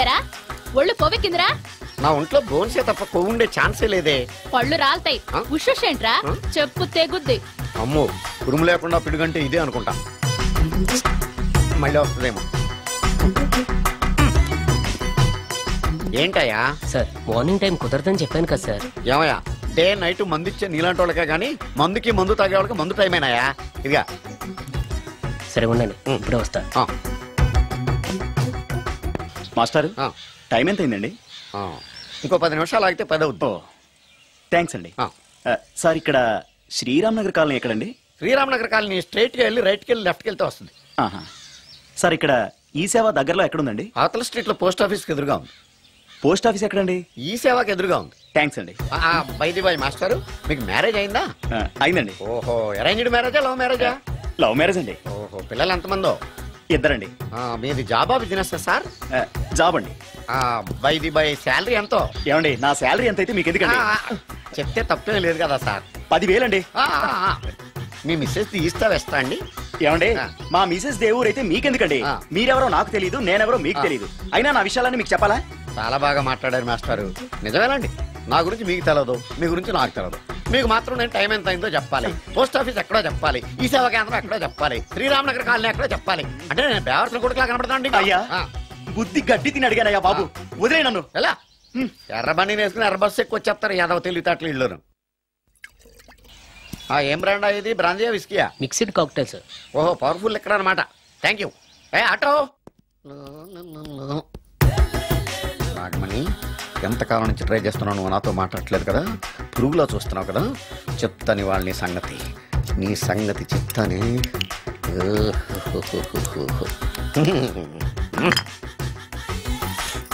ఎరా ఒళ్ళు కొవ్వెక్కిందిరా? నా ఒంట్లో బోన్సే తప్ప కొవ్వు ఉండే ఛాన్సే లేదే. పళ్ళు రాల్తాయి. ఉషేంట్రా చెప్పు తెగుద్ది. అమ్మో ఉరుము లేకుండా పిడుగంటే ఇదే అనుకుంటా. మళ్ళీ వస్తుందేమో. ఏంటయ్యా? సార్ మార్నింగ్ టైం కుదరదని చెప్పాను కదా సార్. ఏమయ్యా డే నైట్ మందు ఇచ్చే నీలాంటి వాళ్ళకే గానీ మందుకి మందు తాగే వాళ్ళకి మందు టైం అయినాయా? ఇదిగా సరే ఉండండి, ఇప్పుడే వస్తా. మాస్టర్ టైం ఎంత అయిందండి? ఇంకో 10 నిమిషాలు ఆగితే 10 అవుద్ది. థ్యాంక్స్ అండి. సార్ ఇక్కడ శ్రీరామ్ నగర్ కాలనీ ఎక్కడండి? శ్రీరామ్ నగర్ కాలనీ స్ట్రైట్కి వెళ్ళి రైట్కి వెళ్ళి లెఫ్ట్కి వెళ్తే వస్తుంది. సార్ ఇక్కడ ఈ సేవ దగ్గరలో ఎక్కడుందండి? అవతల స్ట్రీట్ లో పోస్ట్ ఆఫీస్కి ఎదురుగా ఉంది. పోస్ట్ ఆఫీస్ ఎక్కడండి? ఈ సేవకి ఎదురుగా ఉంది. థ్యాంక్స్ అండి. బైది బాయ్ మాస్టర్, మీకు మ్యారేజ్ అయిందా? అయిందండి. ఓహో, అరేంజ్డ్ మ్యారేజా లవ్ మ్యారేజా? లవ్ మ్యారేజ్ అండి. ఓహో, పిల్లలు ఎంతమందో? ఇద్దరండి. మీది జాబా బిజినెస్ సార్? జాబ్ అండి. బైది బాయ్ శాలరీ ఎంతో? ఏమండి నా శాలరీ ఎంత అయితే మీకు ఎందుకండి? చెప్తే తప్పేం లేదు కదా సార్. 10,000 అండి. మీ మిస్సెస్ తీస్తా వేస్తా అండి. ఏమండి మా మిసెస్ దేవుడు అయితే మీకెందుకండి? మీరెవరో నాకు తెలియదు, నేనెవరో మీకు తెలియదు. అయినా నా విషయాలన్నీ మీకు చెప్పాలా? చాలా బాగా మాట్లాడారు మాస్టారు. నిజమేనండి, నా గురించి మీకు తెలదు, మీ గురించి నాకు తెలదు. మీకు మాత్రం నేను టైం ఎంత అయిందో చెప్పాలి, పోస్ట్ ఆఫీస్ ఎక్కడో చెప్పాలి, ఈ సేవా కేంద్రం ఎక్కడో చెప్పాలి, శ్రీరామ్ నగర్ కాలనీ ఎక్కడో చెప్పాలి. అంటే నేను బేవర్సన కొడుకులా కనపడతానండి. అయ్యా బుద్ధి గడ్డి తిని అడిగానయ్యా బాబు, వదిలే నన్ను. ఎలా ఎర్ర బండి వేసుకుని ఎర్ర బస్సు ఎక్కువ వచ్చేస్తారు యాదవ తెలివితేటలు ఇళ్ళను. ఏం బ్రాండా ఇది? బ్రాందియా విస్కియా? Mixed cocktail sir. ఓహో, పవర్ఫుల్ ఎక్కడ అనమాట. Thank you. ఆటో నాగమణి, ఎంతకాలం నుంచి ట్రై చేస్తున్నావు, నువ్వు నాతో మాట్లాడట్లేదు కదా, పురుగులో చూస్తున్నావు కదా, చెప్తాని వాళ్ళని సంగతి, నీ సంగతి చెప్తానే.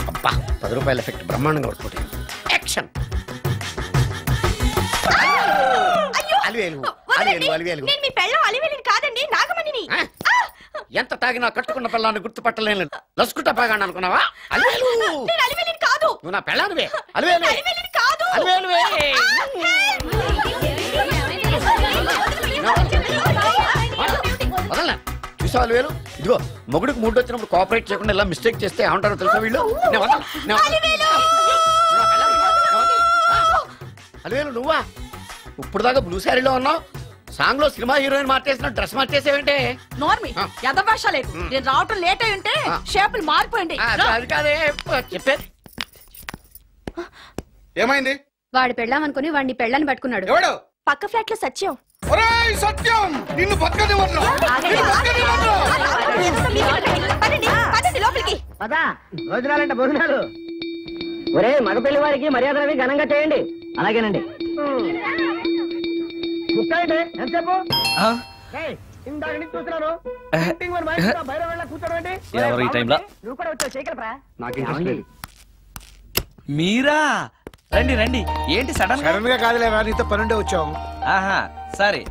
అబ్బా 10 రూపాయల ఎఫెక్ట్ బ్రహ్మాండంగా పడుతుంది. యాక్షన్. ఎంత తాగినా కట్టుకున్న పిల్లాన్ని గుర్తుపట్టలేను. లసుకుట బాగాను అనుకున్నావా? అలివేలు నువ్వు నా పిల్లానివే. అలివేలు అలివేలువే. వదలనా చూసావు అలివేలు? ఇదిగో మొగుడికి మూడు వచ్చినప్పుడు కోఆపరేట్ చేయకుండా ఇలా మిస్టేక్ చేస్తే ఏమంటారో తెలుసా వీళ్ళు? అలివేలు నువ్వా? ఇప్పుడు దాకా బ్లూ శారీలో ఉన్నావు, సాంగ్ లో సినిమా హీరోయిన్ మార్చేసిన డ్రెస్ మార్చేసేవంటే? నోర్మి యదభాష లేదు. నేను రావటం లేట్ అయి ఉంటే షేపులు మారిపోయింది. అది కాదే చెప్పేది. ఏమైంది? వాడు పెళ్ళామనుకుని వాడిని పెళ్ళని పట్టుకున్నాడు. ఎవడు? పక్క ఫ్లాట్ లో సత్యం. సత్యం నిన్ను బతకనివ్వను. భోజనాలంటే భోజనాలు. ఒరే మగ పెళ్లి వారికి మర్యాదలవి ఘనంగా చేయండి. అలాగేనండి. ఎంతసేపు ఇందాక నుంచి చూస్తున్నాను. ఎవరు ఈ టైంలో? నువ్వు కూడా వచ్చావు చేయగలరా? మీరా? రండి రండి. ఏంటి సడన్ గా కాదులేవా, నీతో పనుండే వచ్చాం. ఆహా సరే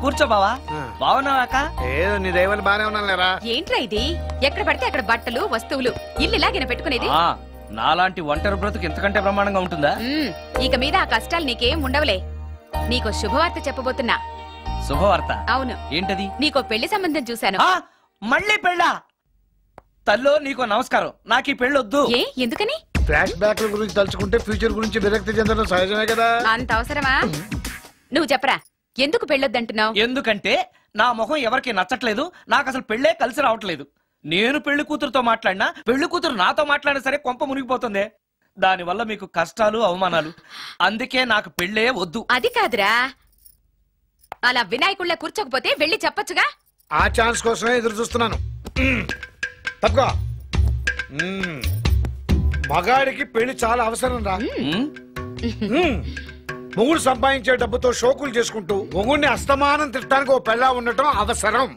కూర్చో బావా. బావున్నావాక? ఏదో నీ దైవాలు బానే ఉన్నాను లేరా. ఏంట్రా ఇది? ఎక్కడ పడితే అక్కడ బట్టలు వస్తువులు ఇల్లు ఇలాగిన పెట్టుకునేది? నాలాంటి ఒంటరి బ్రతుకు ఎంతకంటే బ్రహ్మాండంగా ఉంటుందా? ఇక మీద ఆ కష్టాలు నీకేం ఉండవులే. నీకో శుభవార్త చెప్పబోతున్నా. శుభవార్త? అవును. ఏంటది? నీకో పెళ్లి సంబంధం చూశాను. మళ్ళీ పెళ్ళా? తల్లో నీకో నమస్కారం, నాకు ఈ పెళ్ళొద్దు. ఏ ఎందుకని? ఫ్లాష్ బ్యాక్ గురించి తలుచుకుంటే ఫ్యూచర్ గురించి విరక్తి చెందడం సహజమే కదా. అంత అవసరమా? నువ్వు చెప్పరా ఎందుకు పెళ్ళొద్దంటున్నావు? ఎందుకంటే నా మొహం ఎవరికి నచ్చట్లేదు, నాకు అసలు పెళ్ళే కలిసి రావట్లేదు. నేను పెళ్లి కూతురుతో మాట్లాడినా, పెళ్లి కూతురు నాతో మాట్లాడినా సరే కొంప మునిగిపోతుంది. దానివల్ల మీకు కష్టాలు అవమానాలు. అందుకే నాకు పెళ్ళే వద్దు. అది కాదురా, అలా వినాయకుళ్ళ కూర్చోకపోతే వెళ్ళి చెప్పొచ్చుగా. ఆ ఛాన్స్ కోసమే ఎదురు చూస్తున్నాను. తప్పుకో. మగాడికి పెళ్లి చాలా అవసరం రా. మొగుడు సంపాదించే డబ్బుతో షోకులు చేసుకుంటూ మొగుడిని అస్తమానం తిట్టడానికి ఓ పెళ్ళా ఉండటం అవసరం.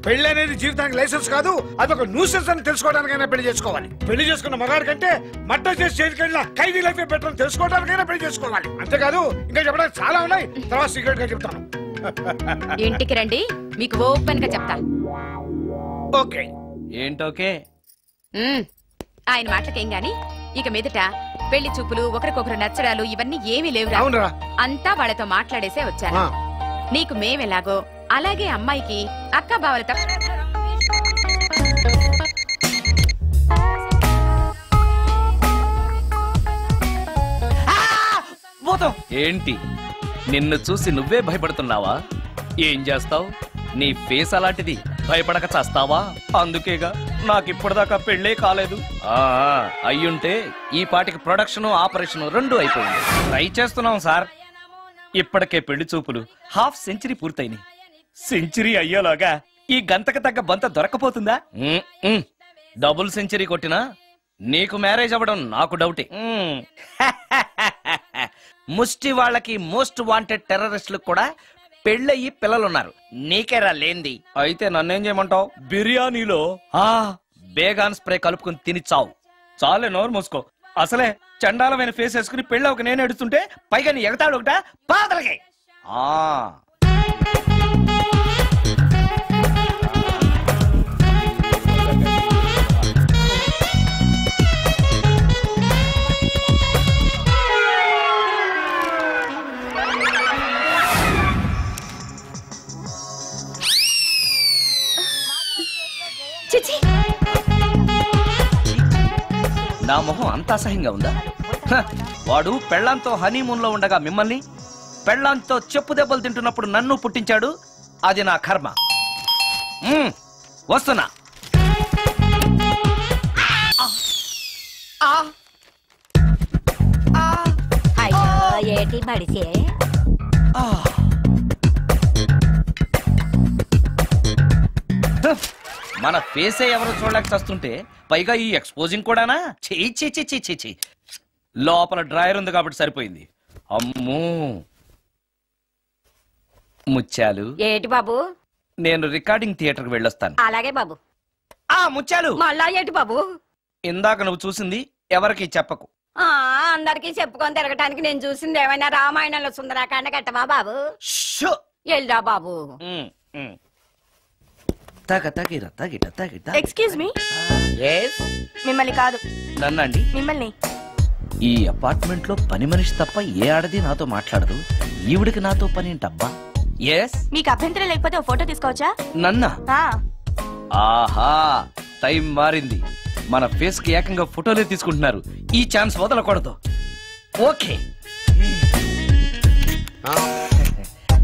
పెళ్లి అనేది జీవితానికి లైసెన్స్ కాదు, అదొక న్యూసెన్స్ అని తెలుసుకోవడానికైనా పెళ్లి చేసుకోవాలి. పెళ్లి చేసుకున్న మగాడి కంటే మర్డర్ చేసి చేతికెళ్ళిన ఖైదీ లైఫ్ బెటర్ అని తెలుసుకోవడానికైనా పెళ్లి చేసుకోవాలి. అంతేకాదు ఇంకా చెప్పడానికి చాలా ఉన్నాయి, తర్వాత సీక్రెట్ గా చెప్తాను. ఇంటికి రండి, మీకు ఓపెన్ గా చెప్తా. ఓకే ఏంటోకే? ఆయన మాటలకేం గాని ఇక మీదట పెళ్లి చూపులు, ఒకరికొకరు నచ్చడాలు ఇవన్నీ ఏమీ లేవురా. అంతా వాళ్ళతో మాట్లాడేసే వచ్చాను. నీకు మేమెలాగో అలాగే అమ్మాయికి అక్క బావలతో చచ్చిపోతాం. ఏంటి నిన్ను చూసి నువ్వే భయపడుతున్నావా? ఏం చేస్తావు? నీ ఫేస్ అలాంటిది, భయపడక చేస్తావా? అందుకేగా నాకిప్పటిదాకా పెళ్ళే కాలేదు. అయ్యుంటే ఈ పాటికి ప్రొడక్షన్ ఆపరేషన్ రెండు అయిపోయింది. ట్రై చేస్తున్నాం సార్. ఇప్పటికే పెళ్లి చూపులు హాఫ్ సెంచరీ పూర్తయినాయి. సెంచరీ అయ్యేలాగా ఈ గంతకు తగ్గ బంత దొరకపోతుందా? డబుల్ సెంచరీ కొట్టినా నీకు మ్యారేజ్ అవ్వడం నాకు డౌటే. ముష్టి వాళ్ళకి మోస్ట్ వాంటెడ్ టెర్రరిస్టులకు కూడా పెళ్ళయి పిల్లలున్నారు. నీకేరా లేంది. అయితే నన్నేం చేయమంటావు? బిర్యానీలో బేగాన్ స్ప్రే కలుపుకుని తిని చావు. చాలే, నోరు మూసుకో. అసలే చండాలమైన ఫేస్ వేసుకుని పెళ్ళి ఒక నేను ఎడుతుంటే పైగా నీ ఎగతాడు ఒకట పాదలకి. నా మొహం అంత అసహ్యంగా ఉందా? వాడు పెళ్ళాంతో హనీమూన్ లో ఉండగా మిమ్మల్ని, పెళ్ళాంతో చెప్పు దెబ్బలు తింటున్నప్పుడు నన్ను పుట్టించాడు. అది నా కర్మ. వస్తున్నా. ఏటి మడిసే మన ఫేసే ఎవరు చూడలేక చస్తుంటే పైగా ఈ ఎక్స్పోజింగ్ కూడానా? చీ. లోపల డ్రాయర్ ఉంది కాబట్టి సరిపోయింది. అమ్మో ముత్యాలు. ఏటి బాబు? నేను రికార్డింగ్ థియేటర్కి వెళ్ళొస్తాను. అలాగే బాబు. ముత్యాలు, మళ్ళా ఏటి బాబు? ఇందాక నువ్వు చూసింది ఎవరికి చెప్పకు. అందరికి చెప్పుకొని తిరగటానికి నేను చూసింది ఏమైనా రామాయణంలో సుందరాకాండ కట్టవా బాబు? ఎల్లా బాబు. Excuse me. మిమ్మల్ని కాదు. నన్నండి. మిమ్మల్ని. ఈ అపార్ట్మెంట్ లో పని మనిషి తప్ప ఏ ఆడది నాతో మాట్లాడదు. ఈవిడికి నాతో పని ఏంటబ్బా? మీకు అభ్యంతరం లేకపోతే ఓ ఫోటో తీసుకోవచ్చా? నన్నా? ఆహా, టైం మారింది. మన ఫేస్ కి ఏకంగా ఫోటోలే తీసుకుంటున్నారు. ఈ ఛాన్స్ వదలకూడదు. ఓకే.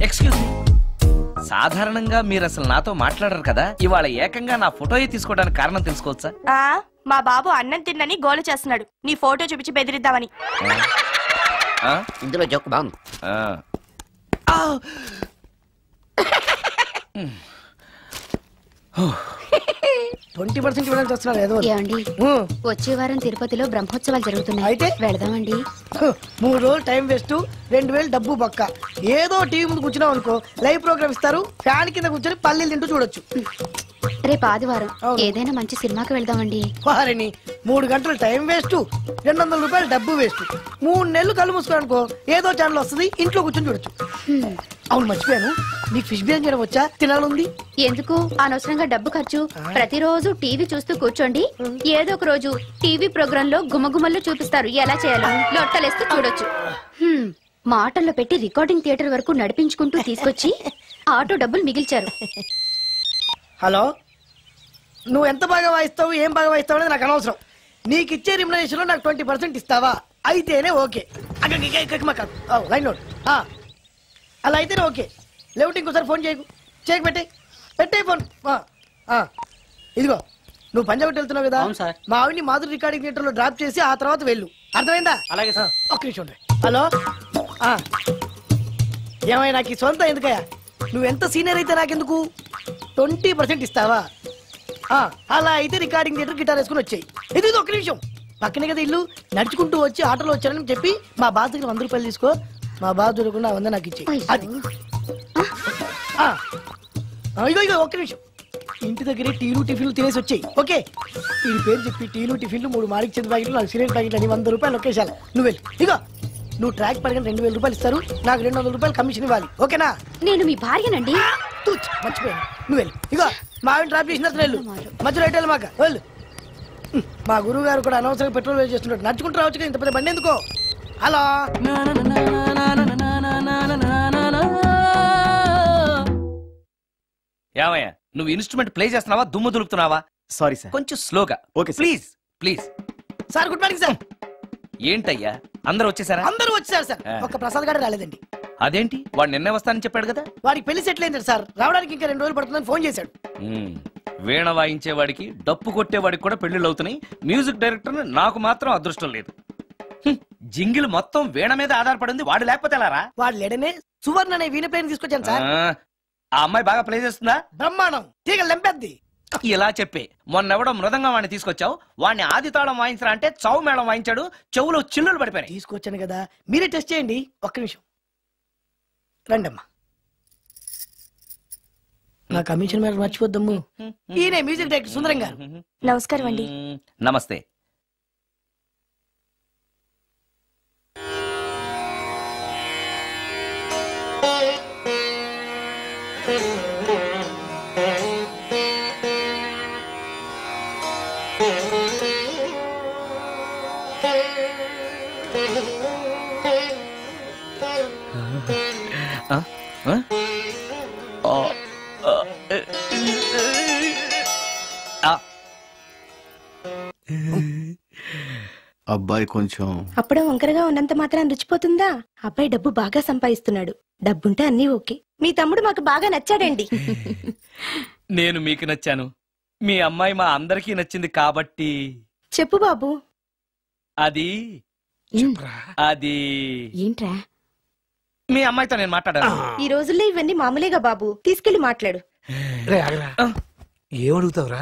Excuse me. సాధారణంగా మీరు అసలు నాతో మాట్లాడరు కదా, ఇవాళ ఏకంగా నా ఫోటోయే తీసుకోవడానికి కారణం తెలుసుకోవచ్చా? మా బాబు అన్నం తిన్నని గోల చేస్తున్నాడు. నీ ఫోటో చూపించి బెదిరిద్దామని. ఇందులో జోక్ బాగుంది. 20% ఇవ్వడానికి వస్తున్నారు ఏదో. ఏమండి, వచ్చే వారం తిరుపతిలో బ్రహ్మోత్సవాలు జరుగుతున్నాయి. అయితే వెళదామండి. 3 రోజులు టైం వేస్ట్, 2000 డబ్బు పక్క. ఏదో టీవీ ముందు కూర్చున్నావు అనుకో, లైవ్ ప్రోగ్రామ్ ఇస్తారు, ఫ్యాన్ కింద కూర్చొని పల్లీలు తింటూ చూడొచ్చు. రేపు ఆదివారం ఏదైనా మంచి సినిమాకి వెళ్దామండి. వారిని 3 గంటలు టైం వేస్ట్, 200 రూపాయలు డబ్బు వేస్ట్. 3 నెలలు కళ్ళు మూసుకోనుకో, ఏదో ఛానల్ వస్తుంది, ఇంట్లో కూర్చొని చూడొచ్చు. అవును, మర్చిపోయాను, నీకు ఫిష్ బిర్యానీ చేయడం వచ్చా? తినాలుంది. ఎందుకు అనవసరంగా డబ్బు ఖర్చు? ప్రతిరోజు టీవీ చూస్తూ కూర్చోండి, ఏదో ఒక రోజు టీవీ ప్రోగ్రామ్ లో గుమ్మగుమ్మల్లో చూపిస్తారు ఎలా చేయాలో. లొట్టలేస్తూ చూడొచ్చు. మాటల్లో పెట్టి రికార్డింగ్ థియేటర్ వరకు నడిపించుకుంటూ తీసుకొచ్చి ఆటో డబ్బులు మిగిల్చారు. హలో, నువ్వు ఎంత బాగా వాయిస్తావు, ఏం బాగా వాయిస్తావు అనేది నాకు అనవసరం. నీకు ఇచ్చే రిమ్యునరేషన్ లో నాకు 20% ఇస్తావా? అయితేనే ఓకే. Line load. అలా అయితేనే ఓకే. లేవుటి ఇంకోసారి ఫోన్ చేయకు పెట్టే ఫోన్. ఇదిగో, నువ్వు పంజాబ్ వెళ్తున్నావు కదా, మా ఆవిడ్ని మాధురి రికార్డింగ్ థియేటర్ లో డ్రాప్ చేసి ఆ తర్వాత వెళ్ళు. అర్థమైందా? అలాగే సార్. ఒక్క నిమిషం. హలో, ఏమైనా నాకు ఈ సొంత ఎందుకయ్యా? నువ్వెంత సీనియర్ అయితే నాకెందుకు? 20% ఇస్తావా? అలా అయితే రికార్డింగ్ థియేటర్ గిటార్ వేసుకుని వచ్చాయి. ఇది ఒక్క నిమిషం, పక్కనే కదా ఇల్లు. నడుచుకుంటూ వచ్చి ఆటోలో వచ్చానని చెప్పి మా బాధ దగ్గర 100 రూపాయలు తీసుకో. మా బాధ దొరకకుండా 100 నాకు ఇచ్చేయి. అది ఇగో ఒక్క నిమిషం. ఇంటి దగ్గరే టీలు టిఫిన్లు తినేసి వచ్చాయి. ఓకే, ఈ పేరు చెప్పి టీలు టిఫిన్లు 3 మారిక్ చేతి ప్యాకెట్లు, 4 సిగరెట్ ప్యాకెట్లు అని 100 రూపాయలు ఒకేసారి. నువ్వు వెళ్ళు. ఇగో, నువ్వు ట్రాక్ పడగానే 2000 రూపాయలు ఇస్తారు, నాకు 200 రూపాయలు కమిషన్ ఇవ్వాలి. ఓకేనా? నేను మీ భార్యనండి. మర్చిపోయాను. నువ్వు వెళ్ళు. ఇగో, మా ఆవిడ డ్రాప్ చేసిన వెళ్ళు, మధ్యలో రైట్ మాకు వెళ్ళు. మా గురువు గారు కూడా అనవసరంగా పెట్రోల్ వేస్ట్ చేస్తున్నాడు. నడుచుకుంటూ రావచ్చు, ఇంత పెద్ద బండి ఎందుకో. హలో, ఏమయ్యా, నువ్వు ఇన్స్ట్రుమెంట్ ప్లే చేస్తున్నావా, దుమ్ము దులుపుతున్నావా? సారీ సార్, కొంచెం స్లోగా. Okay please. Sir good morning sir. ఏంటయ్యా, అందరూ వచ్చేసారా? అందరూ వచ్చారు సార్, ఒక్క ప్రసాద్ గారు రాలేదండి. అదేంటి? వాడు నిన్నే వస్తానని చెప్పాడు కదా. వాడికి పెళ్లి సెటిల్ అయింది సార్, రావడానికి ఇంకా 2 రోజులు పడుతుందని ఫోన్ చేశాడు. వీణ వాయించేవాడికి డప్పు కొట్టేవాడికి కూడా పెళ్లిళ్ళు అవుతున్నాయి. మ్యూజిక్ డైరెక్టర్ నాకు మాత్రం అదృష్టం లేదు. జింగిల్ మొత్తం వీణ మీద ఆధారపడింది. వాడు లేకపోతే ఎలారా? వాడు లేడనే సువర్ణ అనే వీణ ప్లేయర్ తీసుకొచ్చాను సార్. ఆ అమ్మాయి బాగా ప్లే చేస్తుందా? బ్రహ్మాండం, తీగ లెంపెద్ది. ఇలా చెప్పే మొన్నెవడో మృదంగా వాడిని తీసుకొచ్చావు. వాడిని ఆది తాళం వాయించరా అంటే చౌ మేళం వాయించాడు. చెవులో చిల్లులు పడిపోయాయి. తీసుకొచ్చాను కదా, మీరే టెస్ట్ చేయండి. ఒక్క నిమిషం రండమ్మా. నా కమిషన్ మీద మర్చిపోద్దమ్ము. ఈయనే మ్యూజిక్ డైరెక్టర్ సుందరం గారు. నమస్కారం అండి. నమస్తే. అబ్బాయి కొంచెం అప్పుడే వంకరగా ఉన్నంత మాత్రం రుచిపోతుందా? అబ్బాయి డబ్బు బాగా సంపాదిస్తున్నాడు. డబ్బుంటే అన్నీ ఓకే. మీ తమ్ముడు మాకు బాగా నచ్చాడండి. నేను మీకు నచ్చాను, మీ అమ్మాయి మా అందరికీ నచ్చింది కాబట్టి. చెప్పు బాబు. అది అది ఏంట్రా? మీ అమ్మాయితో నేను మాట్లాడాను. ఈ రోజుల్లో ఇవన్నీ మామూలేగా బాబు, తీసుకెళ్లి మాట్లాడు. ఏమడుగుతావురా?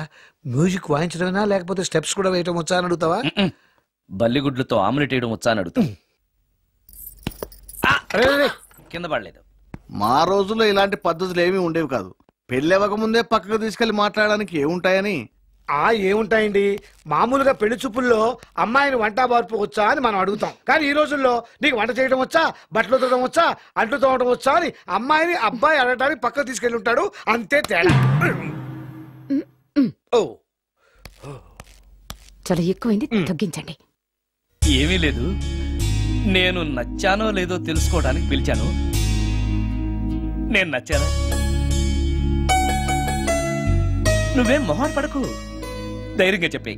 మ్యూజిక్ వాయించడమేనా లేకపోతే స్టెప్స్ కూడా వేయటం వచ్చా అని అడుగుతావా? బల్లిగుడ్లతో ఆమ్లెట్ వేయడం వచ్చా అని అడుగుతా. కింద పడలేదు. మా రోజుల్లో ఇలాంటి పద్ధతులు ఏమీ ఉండేవి కాదు. పెళ్ళవక ముందే పక్కకు తీసుకెళ్లి మాట్లాడడానికి ఏముంటాయని. ఏముంటాయండి, మామూలుగా పెళ్లి చూపుల్లో అమ్మాయిని వంట బార్పు వచ్చా అని మనం అడుగుతాం. కానీ ఈ రోజుల్లో నీకు వంట చేయడం వచ్చా, బట్టలు ఉతకడం వచ్చా, అంట్లు తోమడం వచ్చా అని అమ్మాయిని అబ్బాయి అడగడానికి పక్కకు తీసుకెళ్ళి ఉంటాడు. అంతే తేడా. చాలా ఎక్కువైంది, తగ్గించండి. ఏమీ లేదు, నేను నచ్చానో లేదో తెలుసుకోవడానికి పిలిచాను. నేను నచ్చానా? నువ్వేం మొహం పడకు, ధైర్యంగా చెప్పే.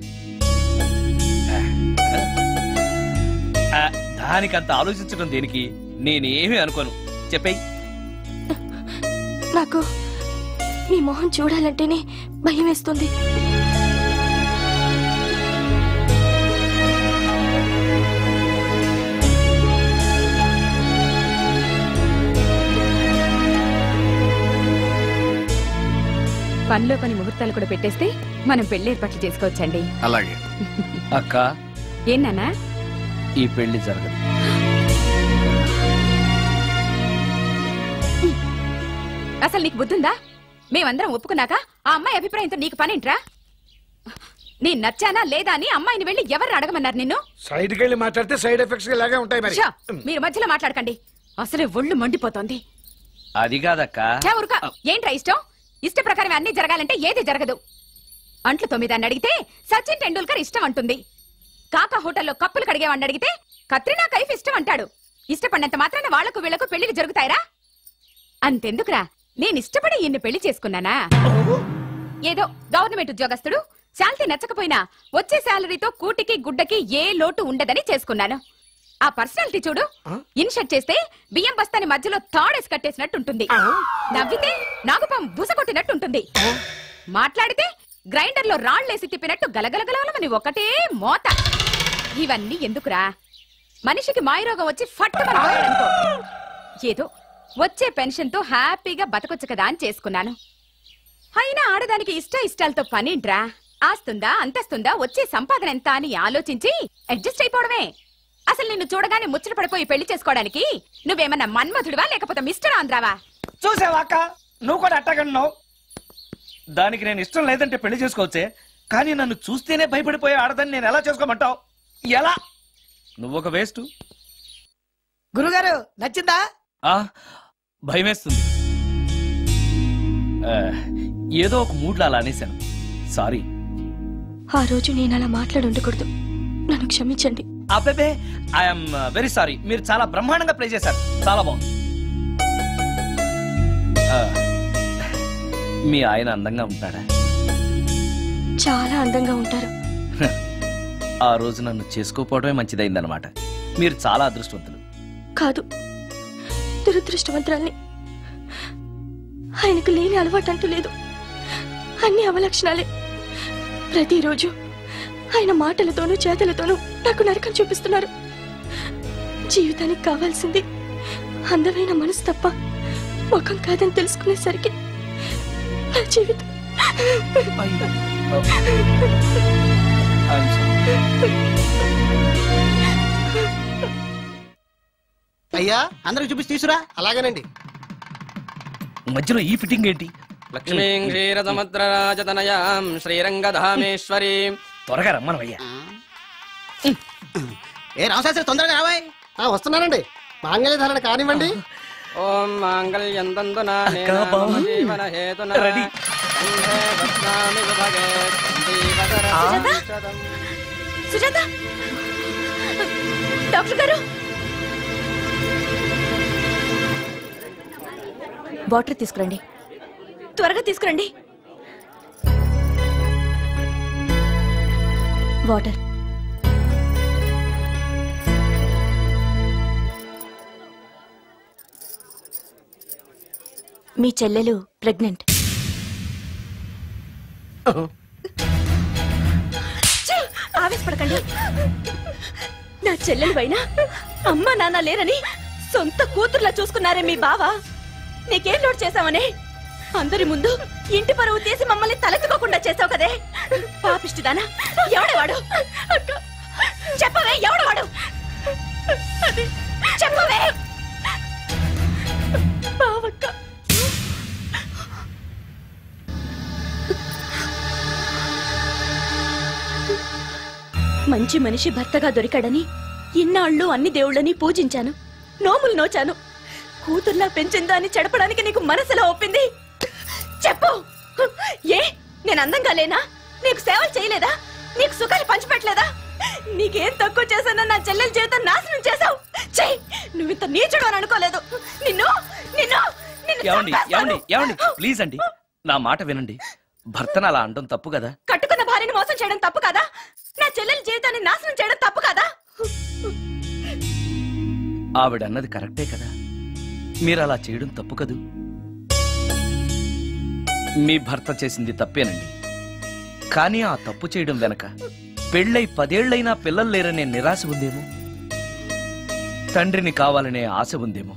దానికంత ఆలోచించడం దేనికి? నేనేమీ అనుకోను, చెప్పేయి. నాకు మీ మొహం చూడాలంటేనే భయం వేస్తుంది. పనిలో పని ముహూర్తాలు కూడా పెట్టేస్తే మనం పెళ్లి ఏర్పాట్లు చేసుకోవచ్చండి. అలాగే అక్క. ఏనా ఈ పెళ్లి జరగదు. అసలు నీకు బుద్ధుందా? మేమందరం ఒప్పుకున్నాక ఆ అమ్మాయి అభిప్రాయంతో నీకు పనేంట్రా? నేను నచ్చానా లేదా అని అమ్మాయిని వెళ్ళి ఎవరు అడగమన్నారు నిన్ను? సైడ్కి వెళ్ళి మాట్లాడితే సైడ్ ఎఫెక్ట్స్ ఇలాగే ఉంటాయి. మరి మీరు మధ్యలో మాట్లాడకండి, అసలే ఒళ్ళు మండిపోతోంది. అది కాదక్క. ఏంట్రా ఇష్టం? ఇష్ట ప్రకారం అన్ని జరగాలంటే ఏది జరగదు. అంట్లు 9 అని అడిగితే సచిన్ టెండూల్కర్ ఇష్టం అంటుంది. కాకా హోటల్లో కప్పులు కడిగేవాడిని అడిగితే కత్రినా కైఫ్ ఇష్టం అంటాడు. ఇష్టపడినంత మాత్రాన వాళ్లకు వీళ్లకు పెళ్లికి జరుగుతాయిరా? అంతెందుకురా, నేను ఇష్టపడి ఈయన్ని పెళ్లి చేసుకున్నానా? ఏదో గవర్నమెంట్ ఉద్యోగస్తుడు, శాలరీ నచ్చకపోయినా వచ్చే శాలరీతో కూటికి గుడ్డకి ఏ లోటు ఉండదని చేసుకున్నాను. ఆ పర్సనాలిటీ చూడు, ఇన్షర్ట్ చేస్తే బియ్యం బస్తాని మధ్యలో తాడేసి కట్టేసినట్టుంటుంది. నవ్వితే నాగుపం బుసకొట్టినట్టుంటుంది. మాట్లాడితే గ్రైండర్ లో రాళ్లేసి తిప్పినట్టు గలగలగలమని ఒకటే మోత. ఇవన్నీ ఎందుకురా? మనిషికి మాయరోగం వచ్చి ఫట్టుమనుకో, ఏదో వచ్చే పెన్షన్ తో హ్యాపీగా బతకొచ్చు కదా అని చేసుకున్నాను. అయినా ఆడదానికి ఇష్టాలతో పనింట్రా? ఆస్తుందా, అంతస్తుందా, వచ్చే సంపాదన ఎంత అని ఆలోచించి అడ్జస్ట్ అయిపోవడమే. అసలు నిన్ను చూడగానే ముచ్చట పడిపోయి పెళ్లి చేసుకోవడానికి నువ్వేమన్నా మన్మధుడివా లేకపోతే మిస్టర్ ఆంధ్రావా? చూసావాక, నువ్వు కూడా అట్టగన్నావు. దానికి నేను ఇష్టం లేదంటే పెళ్లి చేసుకోవచ్చే, కానీ నన్ను చూస్తేనే భయపడిపోయే ఆడదని నేను ఎలా చేసుకోమంటావు? ఎలా? నువ్వు ఒక వేస్ట్. గురుగారు నచ్చిందా? భయమేస్తుంది. ఏదో ఒక మూడ్లో అలా అనేశాను, సారీ. ఆ రోజు నేను అలా మాట్లాడి ఉండకూడదు, నన్ను క్షమించండి. అబ్బే, ఐఎమ్ వెరీ సారీ. మీరు చాలా బ్రహ్మాండంగా ప్లే చేశారు, చాలా బాగుంది. మీ ఆయన అందంగా ఉంటాడా? చాలా అందంగా ఉంటారు. ఆ రోజు నన్ను చేసుకోపోవడమే మంచిదైందనమాట. మీరు చాలా అదృష్టవంతులు. కాదు, దురదృష్టవంతురాల్ని. ఆయనకు లేని అలవాటు అంటూ లేదు. అన్ని అవలక్షణాలే. ప్రతిరోజు ఆయన మాటలతోనూ చేతలతోనూ నాకు నరకం చూపిస్తున్నారు. జీవితానికి కావాల్సింది అందమైన మనసు తప్ప ముఖం కాదని తెలుసుకునేసరికి నా జీవితం అయ్యా అందరికి చూపించి తీసురా. అలాగేనండి. మధ్యలో ఈ ఫిట్టింగ్ ఏంటి? లక్ష్మీం క్షీరసముద్రరాజతనయాం శ్రీరంగధామేశ్వరీం. త్వరగా రమ్మనవయ్యా. ఏ రామశాస్త్రి తొందరగా రావాయ్. వస్తున్నానండి. మాంగళ్య ధారణ కానివ్వండి. ఓం మాంగళ్యం తంతునా నేన మమ జీవన హేతునా కంఠే బధ్నామి శుభగే సందీపకరం శతం. సుజాత, డాక్టర్ గారు, వాటర్ తీసుకురండి. త్వరగా తీసుకురండి. వాటర్. మీ చెల్లెలు ప్రెగ్నెంట్. ఆవేశపడకండి. నా చెల్లెలు అయినా అమ్మ నాన్న లేరని సొంత కూతుర్లా చూసుకున్నారే మీ బావ. నీకేం లోటు చేశావనే అందరి ముందు ఇంటి పరువు తీసి మమ్మల్ని తలెత్తుకోకుండా చేసావు కదే. పాపిష్టిదానా, ఎవడేవాడు? చెప్పవే, ఎవడవాడు? చెప్పవే. బావక్క, మంచి మనిషి భర్తగా దొరికాడని ఇన్నాళ్ళు అన్ని దేవుళ్ళని పూజించాను, నోములు నోచాను. కూతుర్లా పెంచిందా అని చెడపడానికి నీకు మనసులో ఒప్పింది? చెప్పు. ఏ నేను అందంగా లేనా? నీకు సేవలు చేయలేదా? నీకు సుఖాలు పంచిపెట్టలేదా? నీకేం తక్కువ చేశానో నా చెల్లెల జీవితం నాశనం చేశావు. చెయ్యి, నువ్వు ఇంత నీచుడు అని అనుకోలేదు. నిన్ను నిన్ను ప్లీజ్ అండి, నా మాట వినండి. భర్తను అలా అనడం తప్పు కదా? కట్టుకున్న భార్యని మోసం చేయడం తప్పు కదా? నా చెల్లెల జీవితాన్ని నాశనం చేయడం తప్పు కదా? ఆవిడన్నది కరెక్టే కదా. మీరు అలా చేయడం తప్పు కదూ. మీ భర్త చేసింది తప్పేనండి. కానీ ఆ తప్పు చేయడం వెనక పెళ్ళై 10 ఏళ్లైనా పిల్లలు లేరనే నిరాశ ఉందేమో, తండ్రిని కావాలనే ఆశ ఉందేమో.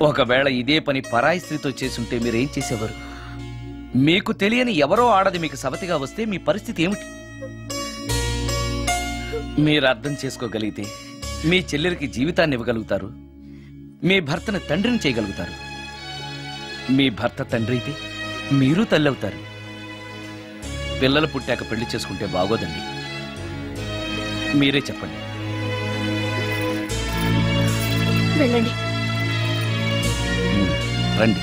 ఒకవేళ ఇదే పని పరాయి స్త్రీతో చేసుంటే మీరేం చేసేవారు? మీకు తెలియని ఎవరో ఆడది మీకు సవతిగా వస్తే మీ పరిస్థితి ఏమిటి? మీరు అర్థం చేసుకోగలిగితే మీ చెల్లెలికి జీవితాన్ని ఇవ్వగలుగుతారు, మీ భర్తను తండ్రిని చేయగలుగుతారు. మీ భర్త తండ్రి అయితే మీరు తల్లి అవుతారు. పిల్లలు పుట్టాక పెళ్లి చేసుకుంటే బాగోదండి. మీరే చెప్పండి. వెళ్ళండి. రండి.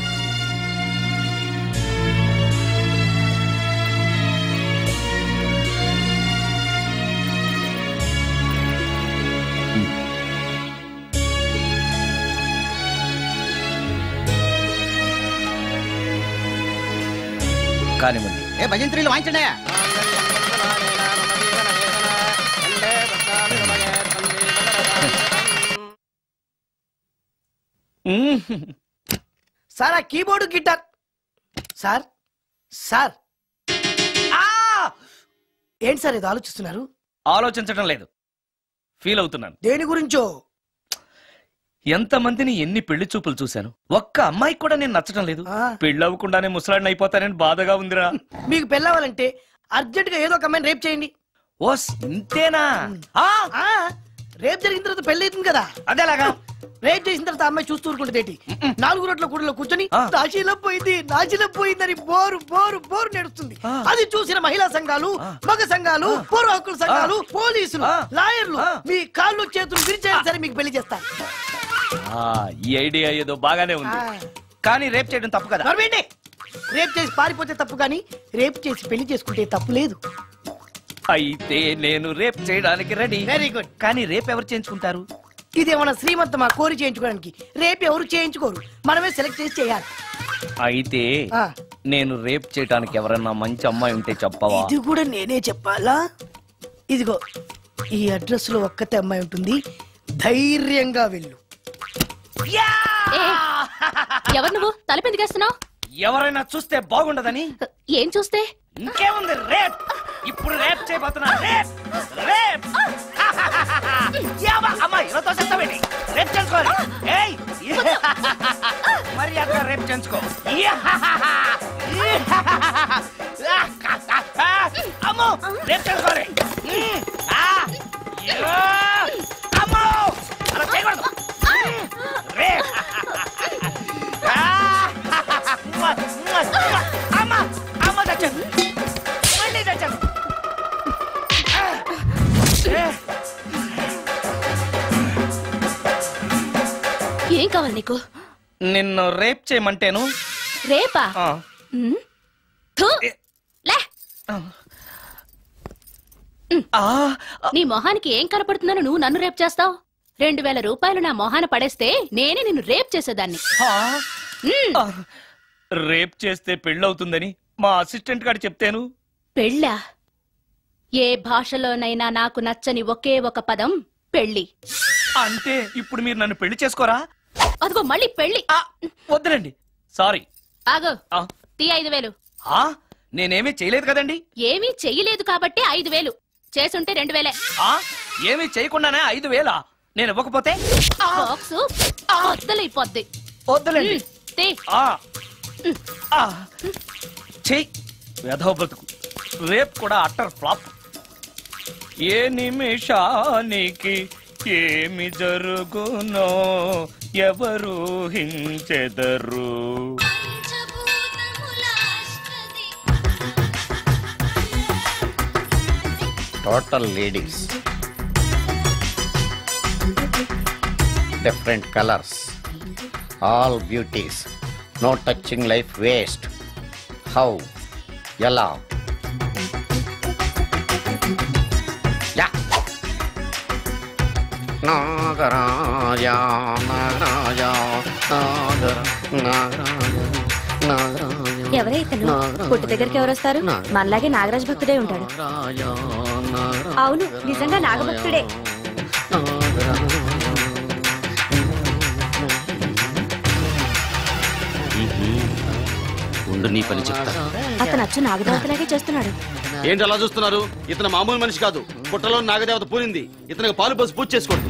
కానివ్వండి. ఏ భజంత్రీలు వాయించండి. సార్ ఆ కీబోర్డు గిటార్. సార్ సార్ ఏంటి సార్ ఇది ఆలోచిస్తున్నారు? ఆలోచించడం లేదు, ఫీల్ అవుతున్నాను. దేని గురించో? ఎంతమందిని ఎన్ని పెళ్లి చూపులు చూశాను, ఒక్క అమ్మాయికి కూడా నేను నచ్చడం లేదు. పెళ్లి అవ్వకుండానే ముసలాడిని అయిపోతానని బాధగా ఉందిరా. మీకు పెళ్ళావాలంటే అర్జెంట్ గా ఏదో ఒక అమ్మాయిని రేప్ చేయండి. ఓస్ ఇంతేనా? రేప్ జరిగిన తర్వాత పెళ్లి అవుతుంది కదా. అదేలాగా రేప్ చేసిన తర్వాత అమ్మాయి చూస్తూ ఊరుకుంటుంది. 4 రోడ్ల కూడలో కూర్చొని నాశీలం పోయిందని బోరు బోరు బోరు నడుస్తుంది. అది చూసిన మహిళా సంఘాలు, మగ సంఘాలు, పూర్వ హక్కుల సంఘాలు, పోలీసులు, లాయర్లు మీ కాళ్ళు చేతులు విరిచేయాలి సరే మీకు పెళ్లి చేస్తారు. ఈ ఐడియా ఏదో బాగానే ఉంది, కానీ రేప్ చేయడం తప్పు కదా. రేప్ చేసి పారిపోతే తప్పు, కానీ రేప్ చేసి పెళ్లి చేసుకుంటే తప్పు లేదు. అయితే నేను రేప్ చేయడానికి రెడీ. Very good. కానీ రేప్ ఎవరు చేయించుకుంటారు? ఇదేమన్నా శ్రీమంతమా కోరి చేయించుకోవడానికి? రేపు ఎవరు చేయించుకోరు, మనమే సెలెక్ట్ చేసి చేయాలి. అయితే నేను రేప్ చేయడానికి ఎవరన్నా మంచి అమ్మాయి ఉంటే చెప్పవా? ఇది కూడా నేనే చెప్పాలా? ఇదిగో ఈ అడ్రస్ లో ఒక్కతే అమ్మాయి ఉంటుంది, ధైర్యంగా వెళ్ళు. ఎవరు నువ్వు తలపెందుకేస్తున్నావు? ఎవరైనా చూస్తే బాగుండదని. ఏం చూస్తే? ఇంకేముంది, రేప్. ఇప్పుడు రేప్ చేయబోతున్నా. రేప్ రేప్ అమ్మా ఇలా తోసేస్తావేంటి? రేప్ చేసుకోవాలి. మరి అక్కడ రేప్ చేసుకో. అమ్మో రేప్ చేసుకోవాలి. అమ్మో అలా చేయకూడదు. రేప్ అమ్మ అమ్మ తెచ్చాను, మళ్ళీ తెచ్చాను. ఏం కావాలి నీకు? నిన్ను రేప్ చేయమంటేను. రేపా? థు, లే. నీ మొహానికి ఏం కనపడుతుందని నువ్వు నన్ను రేప్ చేస్తావు? 2000 రూపాయలు నా మొహాన పడేస్తే నేనే నిన్ను రేప్ చేసేదాన్ని. రేప్ చేస్తే పెళ్ళవుతుందని మా అసిస్టెంట్ గారు చెప్తేను. పెళ్ళా? ఏ భాషలోనైనా నాకు నచ్చని ఒకే ఒక పదం పెళ్లి. అంటే ఇప్పుడు మీరు నన్ను పెళ్లి చేసుకోరా? అదిగో మళ్ళీ పెళ్లి. వద్దులండి, సారీ. ఆగో, తీ 5000. నేనేమీ చేయలేదు కదండి. ఏమీ చెయ్యలేదు కాబట్టి 5000. చేసుంటే 2000. ఏమీ చేయకుండానే 5000? నేను ఇవ్వకపోతే బాక్సు వద్దలైపోద్ది. వద్దులండి. చెయ్యి వేధవ బతుకు. రేప్ కూడా అట్టర్ ఫ్లాప్. ఏ నిమిషానికి ఏమి జరుగునో ఎవరు హించెదరు. Total ladies, different colours, all beauties, no touching life waste. How, ఎలా? నాగరాజా నాగరాజా ఎవరైతను పుట్టు దగ్గరికి ఎవరు వస్తారు? మనలాగే నాగరాజ భక్తుడే ఉంటాడు. అవును, నిజంగా నాగభక్తుడే. ఉండు, నీ పని చెప్తా. అతను అచ్చు నాగదేవతలాగే చేస్తున్నాడు. ఏంటి అలా చూస్తున్నారు? ఇతను మామూలు మనిషి కాదు. పుట్టలో నాగదేవత పూరింది. ఇతనికి పాలు పోసి పూజ చేసుకోండి.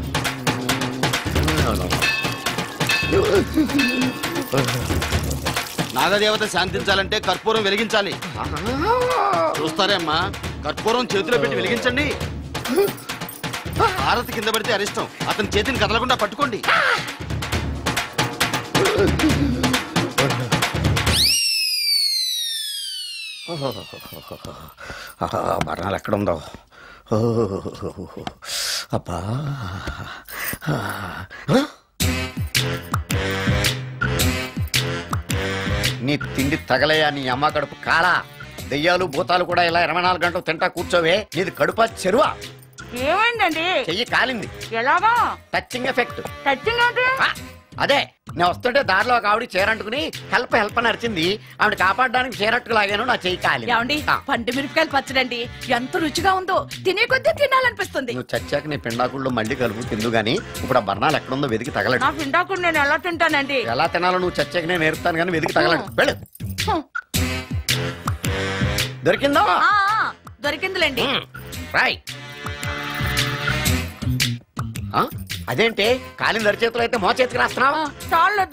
నాగదేవత శాంతించాలంటే కర్పూరం వెలిగించాలి. చూస్తారే అమ్మా, కర్పూరం చేతిలో పెట్టి వెలిగించండి. హారతి కింద పడితే అరిష్టం. అతని చేతిని కదలకుండా పట్టుకోండి. మరణాలు ఎక్కడుందో. అబ్బా, నీ తిండి తగలయా నీ అమ్మ కడుపు కాలా? దెయ్యాలు భూతాలు కూడా ఇలా 24 గంటలు తింటా కూర్చోవే. నీది కడుపా చెరువా? ఏమైందండి? చెయ్యి కాలింది. ఎలాగా? Touching effect. టచింగ్ అంటే? అదే, నేను వస్తుంటే దారిలో ఒక ఆవిడ చీరంటుకుని హెల్ప్ అని అరిచింది. ఆవిడ కాపాడడానికి చీరట్టుకు లాగాను, నా చెయ్యి కాలి. పండు మిరపకాయలు పచ్చడండి, ఎంత రుచిగా ఉందో. తినే కొద్దీ తినాలనిపిస్తుంది. నువ్వు చచ్చాక నీ పిండాకుళ్ళు మళ్ళీ కలుపు తిందు గానీ ఇప్పుడు ఆ బర్ణాలు ఎక్కడుందో వెతికి తగలడు. నా పిండాకుడు నేను ఎలా తింటానండి? ఎలా తినాలో నువ్వు చచ్చాక నేను నేర్పుతాను కానీ వెతికి తగలడు. వెళ్ళు. దొరికిందో? దొరికిందిలేండి. రాయ్. అదేంటి కాలిన దరిచేతులు అయితే మో చేతికి రాస్తున్నావు? చాలు.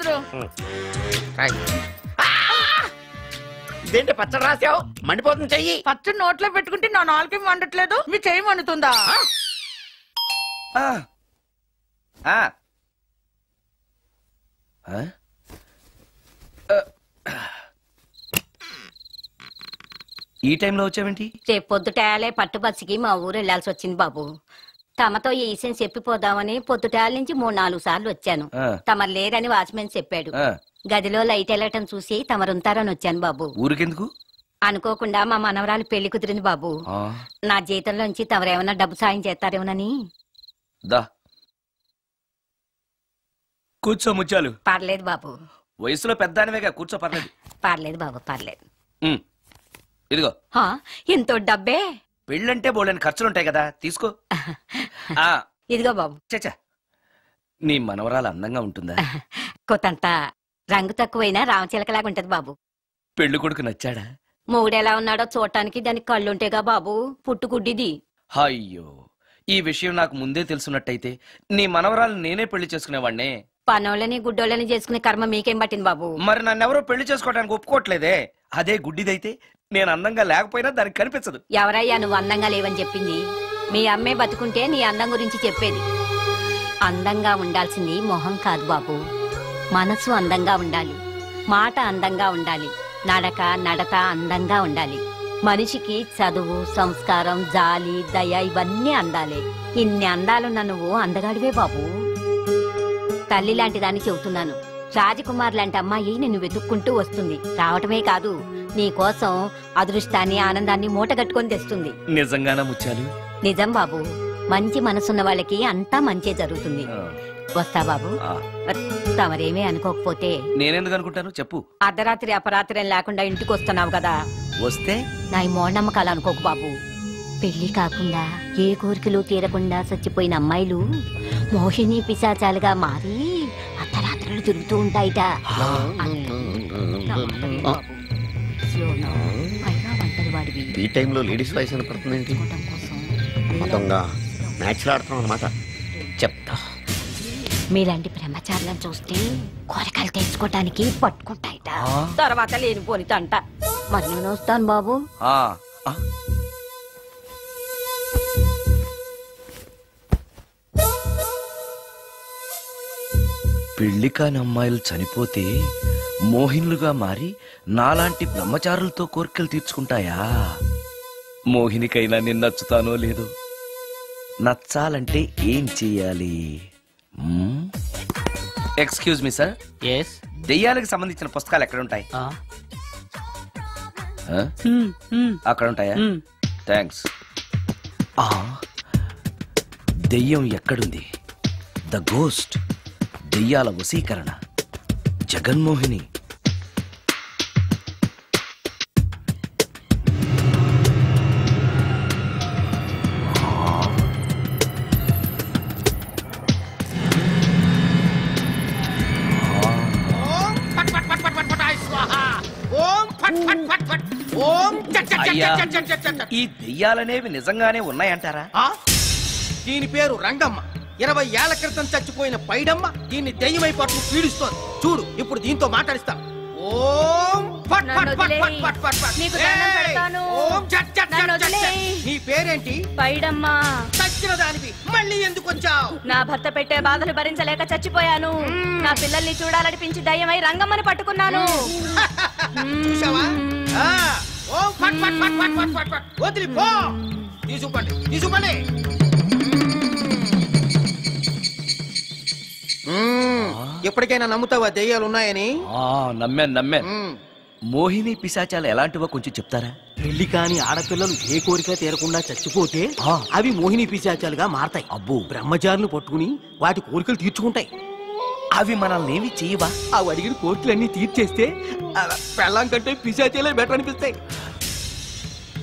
ఇదేంటి పచ్చడి రాసావు? మండిపోతుంది చెయ్యి. పచ్చడి నోట్లో పెట్టుకుంటే నా నాలుగేం వండట్లేదు, మీ చెయ్యి వండుతుందా? ఈ టైంలో వచ్చావేంటి? రేపు పొద్దుటాలే పట్టుబస్సుకి మా ఊరు వెళ్లాల్సి వచ్చింది బాబు. తమతో ఈ విషయం చెప్పిపోదామని పొద్దుటాల నుంచి 3-4 సార్లు వచ్చాను. తమరు లేరని వాచ్మెన్ చెప్పాడు. గదిలో లైట్ వెళ్ళటం చూసి తమరుంటారని వచ్చాను బాబు. ఊరికెందుకు? అనుకోకుండా మా మనవరాలు పెళ్లి కుదిరింది బాబు. నా జీతంలోంచి తమరేమన్నా డబ్బు సాయం చేస్తారేమోనని. కూర్చో ముత్యాలు. పర్లేదు బాబు. వయసులో పెద్దానివేగా, కూర్చో. పర్లేదు. పర్లేదు బాబు, పర్లేదు. ఇదిగో. ఇంతో డబ్బే? పెళ్ళంటే బోళ్ళని ఖర్చులుంటాయి కదా, తీసుకో. ఇదిగో బాబు. చచ్చా, నీ మనవరాలు అందంగా ఉంటుందా? కొత్తంత రంగు తక్కువైనా రామచిలకలాగా ఉంటది బాబు. పెళ్లి కొడుకు నచ్చాడా? మొగుడెలా ఉన్నాడో చూడటానికి దానికి కళ్ళుంటేగా బాబు, పుట్టుకుడ్డిది. అయ్యో, ఈ విషయం నాకు ముందే తెలుసున్నట్టయితే నీ మనవరాలు నేనే పెళ్లి చేసుకునేవాడినే. పనోళ్ళని గుడ్డోళ్ళని చేసుకునే కర్మ మీకేం పట్టింది బాబు? మరి నన్నెవరో పెళ్లి చేసుకోవడానికి ఒప్పుకోవట్లేదే. అదే గుడ్డిదైతే నేను అందంగా లేకపోయినా దానికి కనిపించదు. ఎవరయ్యా నువ్వు అందంగా లేవని చెప్పింది? మీ అమ్మే బతుకుంటే నీ అందం గురించి చెప్పేది. అందంగా ఉండాల్సింది మొహం కాదు బాబు, మనసు అందంగా ఉండాలి, మాట అందంగా ఉండాలి, నడత అందంగా ఉండాలి. మనిషికి చదువు, సంస్కారం, జాలి, దయ ఇవన్నీ అందాలే. ఇన్ని అందాలున్న నువ్వు అందగాడివే బాబు. తల్లి లాంటి దాన్ని చెబుతున్నాను. రాజకుమార్ లాంటి అమ్మాయి నిన్ను వెతుక్కుంటూ వస్తుంది. రావటమే కాదు, నీ కోసం అదృష్టాన్ని, ఆనందాన్ని మూటగట్టుకొని తెస్తుంది. నిజంగానా ముత్యాలు? నిజం బాబు. మంచి మనసున్న వాళ్ళకి అంతా మంచే జరుగుతుంది. వస్తా బాబు. తమరేమీ అనుకోకపోతే. నేనెందుకు అనుకుంటాను చెప్పు. అర్ధరాత్రి అపరాత్రి లేకుండా ఇంటికి వస్తున్నావు కదా, వస్తే నా ఈ మూఢనమ్మకాలు అనుకోకు బాబు. పెళ్లి కాకుండా ఏ కోరికలు తీరకుండా చచ్చిపోయిన అమ్మాయిలు మోహిని పిశాచాలుగా మారి అర్ధరాత్రులు తిరుగుతూ ఉంటాయిట. ఈ టైంలో లేడీస్ వాయిస్ వినపడుతుంది ఏంటి? మొత్తంగా మ్యాచ్లు ఆడుతున్నాం అనమాట. చెప్తా. మీలాంటి బ్రహ్మచారులను చూస్తే కోరికలు తెచ్చుకోవటానికి పట్టుకుంటాయిట. తర్వాత లేనిపోని తంట. మరి నేను వస్తాను బాబు. పెళ్లి కాని అమ్మాయిలు చనిపోతే మోహినులుగా మారి నాలాంటి బ్రహ్మచారులతో కోరికలు తీర్చుకుంటాయా? మోహినికైనా నేను నచ్చుతానో లేదో. నచ్చాలంటే ఏం చెయ్యాలి? Excuse me sir. ఎస్. దెయ్యాలకు సంబంధించిన పుస్తకాలు ఎక్కడ ఉంటాయి? అక్కడ ఉంటాయా? థ్యాంక్స్. దెయ్యం ఎక్కడుంది? ద గోస్ట్, దెయ్యాల వశీకరణ, జగన్మోహిని. ఈ దెయ్యాలనేవి నిజంగానే ఉన్నాయంటారా? దీని పేరు రంగమ్మ. 20 ఏళ్ల క్రితం చచ్చిపోయిన పైడమ్మ దీన్ని దెయ్యమై పట్టు పీడిస్తోంది. చూడు, ఇప్పుడు దీంతో మాట్లాడిస్తా. ఓం ఫట్ ఫట్ ఫట్ ఫట్ ఫట్ ఫట్ ఫట్. నీకు దండం పెడతాను. ఓం చట్ చట్ చట్ చట్. నీ పేరేంటి? పైడమ్మ. చచ్చిన దానివి మళ్ళీ ఎందుకు వచ్చావు? నా భర్త పెట్టే బాధలు భరించలేక చచ్చిపోయాను. నా పిల్లల్ని చూడాలనిపించి దయ్యమై రంగమ్మని పట్టుకున్నాను. చూసావా? ఓం ఫట్ ఫట్ ఫట్ ఫట్ ఫట్ ఫట్ ఫట్. వదిలి పో. తీసుకుపండి, తీసుకుపండి. ఎప్పటికైనా నమ్ముతావా దెయ్యాలు ఉన్నాయని? నమ్మాను. మోహిని పిశాచాలు ఎలాంటివో కొంచెం చెప్తారా? పెళ్లి కాని ఆడపిల్లలు ఏ కోరిక తీరకుండా చచ్చిపోతే అవి మోహిని పిశాచాలుగా మారతాయి. అబ్బో. బ్రహ్మచారులు పట్టుకుని వాటి కోరికలు తీర్చుకుంటాయి. అవి మనల్ని ఏమి చేయవా? అవి అడిగిన కోరికలన్నీ తీర్చేస్తే పెళ్ళం కంటే పిశాచాలే బెటర్ అనిపిస్తాయి.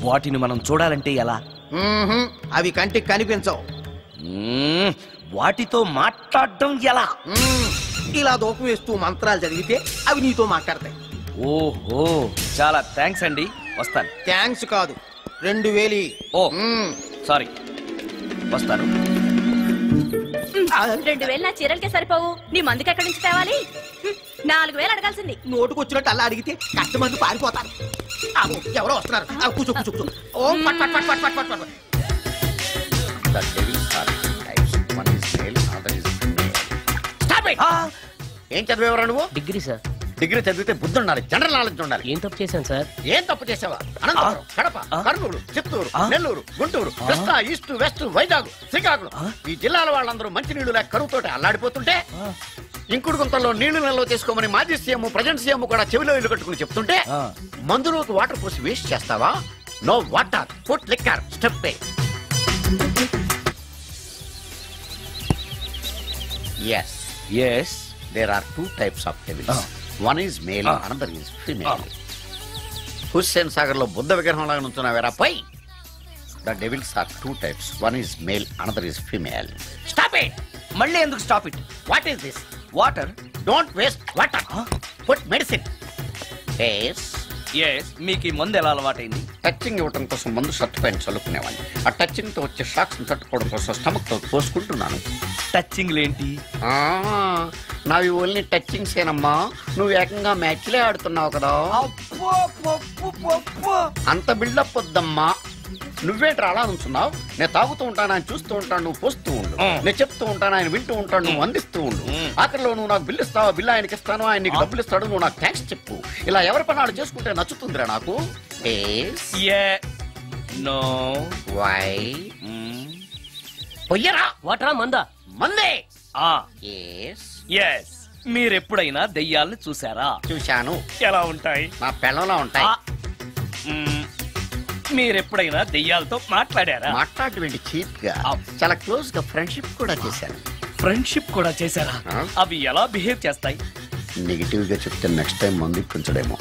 వాటిని మనం చూడాలంటే ఎలా? అవి కంటికి కనిపించవు. వాటితో మాట్లాడడం ఎలా? ఇలా దూపం వేస్తూ మంత్రాలు చదివితే అవి నీతో మాట్లాడతాయి. ఓహో, చాలా థ్యాంక్స్ అండి. వస్తాను. థ్యాంక్స్ కాదు, 2000. ఓ సారీ, వస్తాను. 2000 నా చీరలకే సరిపోవు. నీ మందుకి ఎక్కడి నుంచి తేవాలి? 4000 అడగాల్సింది. నోటుకు వచ్చినట్టు అలా అడిగితే కష్టమంది పారిపోతారు. ఎవరో వస్తున్నారు. కూర్చో కూర్చో కూర్చో. ఓం పట్ పట్ పట్ పట్ పట్ పట్ పట్. ఏం చదివేవరా నువ్వు? Degree sir. డిగ్రీ చదివితే బుద్ధి ఉండాలి, జనరల్ నాలెడ్జ్ ఉండాలి. ఏం తప్పు చేశాను సార్? ఏం తప్పు చేసావా? అనంతపురం, కడప, కర్నూలు, చిత్తూరు, నెల్లూరు, గుంటూరు, కృష్ణా, ఈస్ట్, వెస్ట్, వైజాగ్, శ్రీకాకుళం ఈ జిల్లాల వాళ్ళందరూ మంచినీళ్లు లేక కరువుతోటి అల్లాడిపోతుంటే ఇంకుడు గుంతల్లో నీళ్లు నిల్వ చేసుకోమని మాజీ సీఎం, ప్రజెంట్ సీఎం కూడా చెవిలో ఇల్లు కట్టుకుని చెప్తుంటే మందులోకి వాటర్ పోసి వేస్ట్ చేస్తావా? No water, put liquor, step a. Yes, there are 2 types of devils. One is male, another is female. Hussain Sagar లో బుద్ధ విగ్రహం లాగా నుంచున్నావేరా పై. The devils are two types. One is male, another is female. Stop it! మళ్ళీ ఎందుకు stop it? What is this? Water. Don't waste water. Put medicine. Yes. Yes, మీకు ఈ మందు ఎలా అలవాటైంది? టచింగ్ ఇవ్వడం కోసం ముందు షర్ట్ పైన చల్లుకునేవాడిని. ఆ టచింగ్ తో వచ్చే షాక్స్ తట్టుకోవడం కోసం స్టమక్ తో పోసుకుంటున్నాను. టచింగ్ ఏంటి? నావి ఓన్లీ టచింగ్స్ ఏనమ్మా. నువ్వు ఏకంగా మ్యాచ్లే ఆడుతున్నావు కదా. అంత బిల్డప్ వద్దమ్మా. నువ్వేంటి అలా ఉంటున్నావు? నేను తాగుతూ ఉంటాను, ఆయన చూస్తూ ఉంటాను, నువ్వు పోస్తూ ఉండు. నేను చెప్తూ ఉంటాను, ఆయన వింటూ ఉంటాడు, నువ్వు అందిస్తూ ఉండు. ఆఖరిలో నువ్వు నాకు బిల్లు ఇస్తావా, బిల్లు ఆయనకి ఇస్తాను, ఆయన నీకు డబ్బులు ఇస్తాడు, నువ్వు నాకు థ్యాంక్స్ చెప్పు. ఇలా ఎవరి పనాలు చేసుకుంటే నచ్చుతుందిరా నాకు. వాటరా మందా? మందే. మీరెప్పుడైనా దెయ్యాలను చూసారా? చూశాను. ఎలా ఉంటాయి? నా పెళ్ళంలా ఉంటాయి. మీరెప్పుడైనా దెయ్యాలతో మాట్లాడారా? మాట్లాడేంటి చీప్ గా, చాలా క్లోజ్ గా ఫ్రెండ్షిప్ కూడా చేశాను. ఫ్రెండ్షిప్ కూడా చేశారా? అవి ఎలా బిహేవ్ చేస్తాయి? నెగిటివ్ గా చెప్తే నెక్స్ట్ టైం మందు ఇప్పించడేమో.